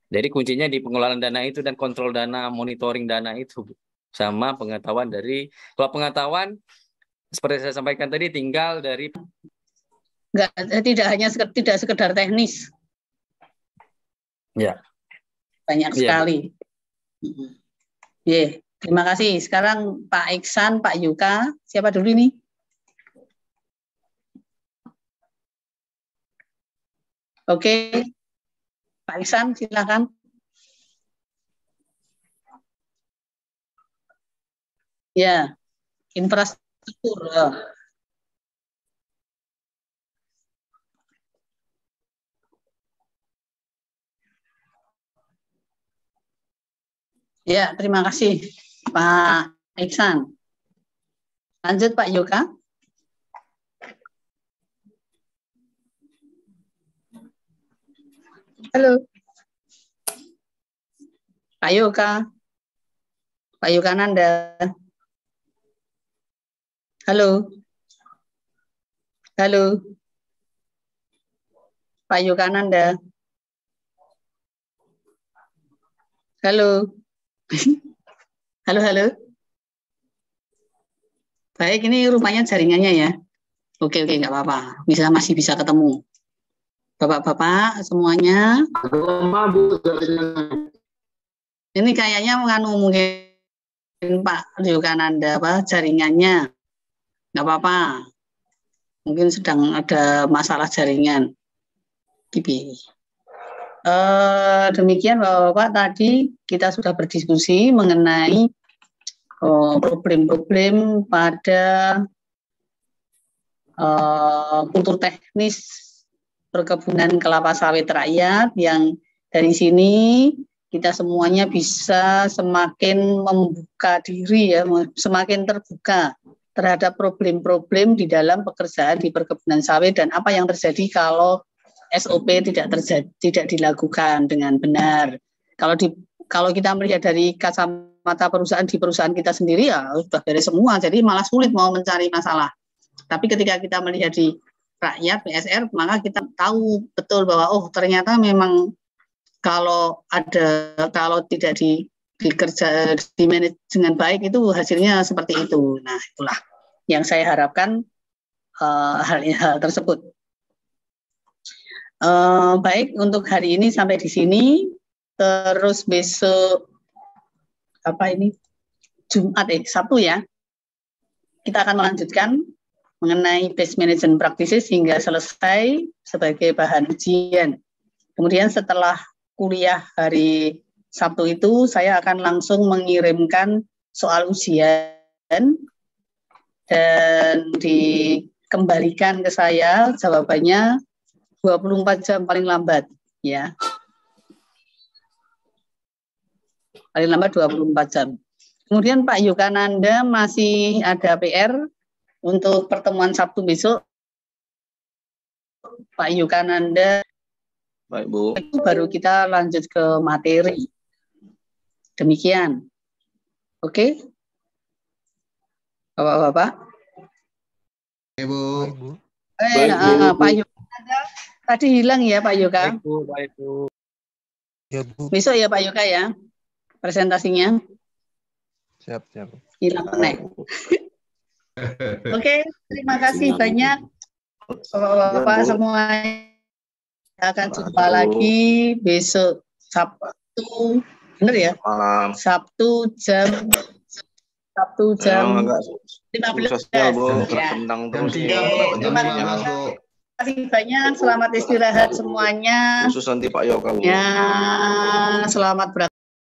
Jadi kuncinya di pengelolaan dana itu dan kontrol dana, monitoring dana itu, Bu. Sama pengetahuan kalau pengetahuan seperti saya sampaikan tadi tinggal dari tidak sekedar teknis. Ya. Banyak sekali. Terima kasih. Sekarang Pak Iksan, Pak Yuka, siapa dulu ini? Oke, Pak Iksan, silakan. Ya, infrastruktur. Ya, terima kasih Pak Iksan. Lanjut Pak Yoga. Halo. Pak Yoga. Pak Yogananda. Halo. Halo. Pak Yogananda. Halo. Halo, halo. Baik, ini rupanya jaringannya ya. Oke, nggak apa-apa. Masih bisa ketemu. Bapak-bapak semuanya. Ini kayaknya mungkin Pak Yogananda jaringannya. Nggak apa-apa. Mungkin sedang ada masalah jaringan. Demikian Bapak-bapak, tadi kita sudah berdiskusi mengenai problem-problem pada kultur teknis perkebunan kelapa sawit rakyat, yang dari sini kita semuanya bisa semakin membuka diri ya, semakin terbuka terhadap problem-problem di dalam pekerjaan di perkebunan sawit dan apa yang terjadi kalau SOP tidak dilakukan dengan benar. Kalau kita melihat dari kacamata perusahaan, di perusahaan kita sendiri ya sudah beres semua, jadi malah sulit mau mencari masalah. Tapi ketika kita melihat di rakyat PSR, maka kita tahu betul bahwa ternyata memang kalau tidak di manage dengan baik itu hasilnya seperti itu. Nah, itulah yang saya harapkan hal tersebut. Baik, untuk hari ini sampai di sini. Terus besok Sabtu ya, kita akan melanjutkan mengenai best management practices hingga selesai sebagai bahan ujian. Kemudian setelah kuliah hari Sabtu itu, saya akan langsung mengirimkan soal ujian dan dikembalikan ke saya jawabannya 24 jam paling lambat ya. Paling lambat 24 jam. Kemudian Pak Yogananda masih ada PR untuk pertemuan Sabtu besok. Pak Yogananda. Baik, Bu. Itu baru kita lanjut ke materi. Demikian. Oke? Bapak-bapak. Ibu. Pak Yogananda tadi hilang ya Pak Yoga. Baik, Bu. Ya, Bu. Besok ya Pak Yoga ya. Presentasinya. Siap. Hilang nek. Oke, terima kasih banyak Bapak-bapak semua. Akan jumpa lagi besok Sabtu, benar ya? Malam. Sabtu jam 15. Ya. Terima kasih banyak. Selamat istirahat semuanya. Khusus nanti Pak Yoga. Ya, selamat beraktivitas.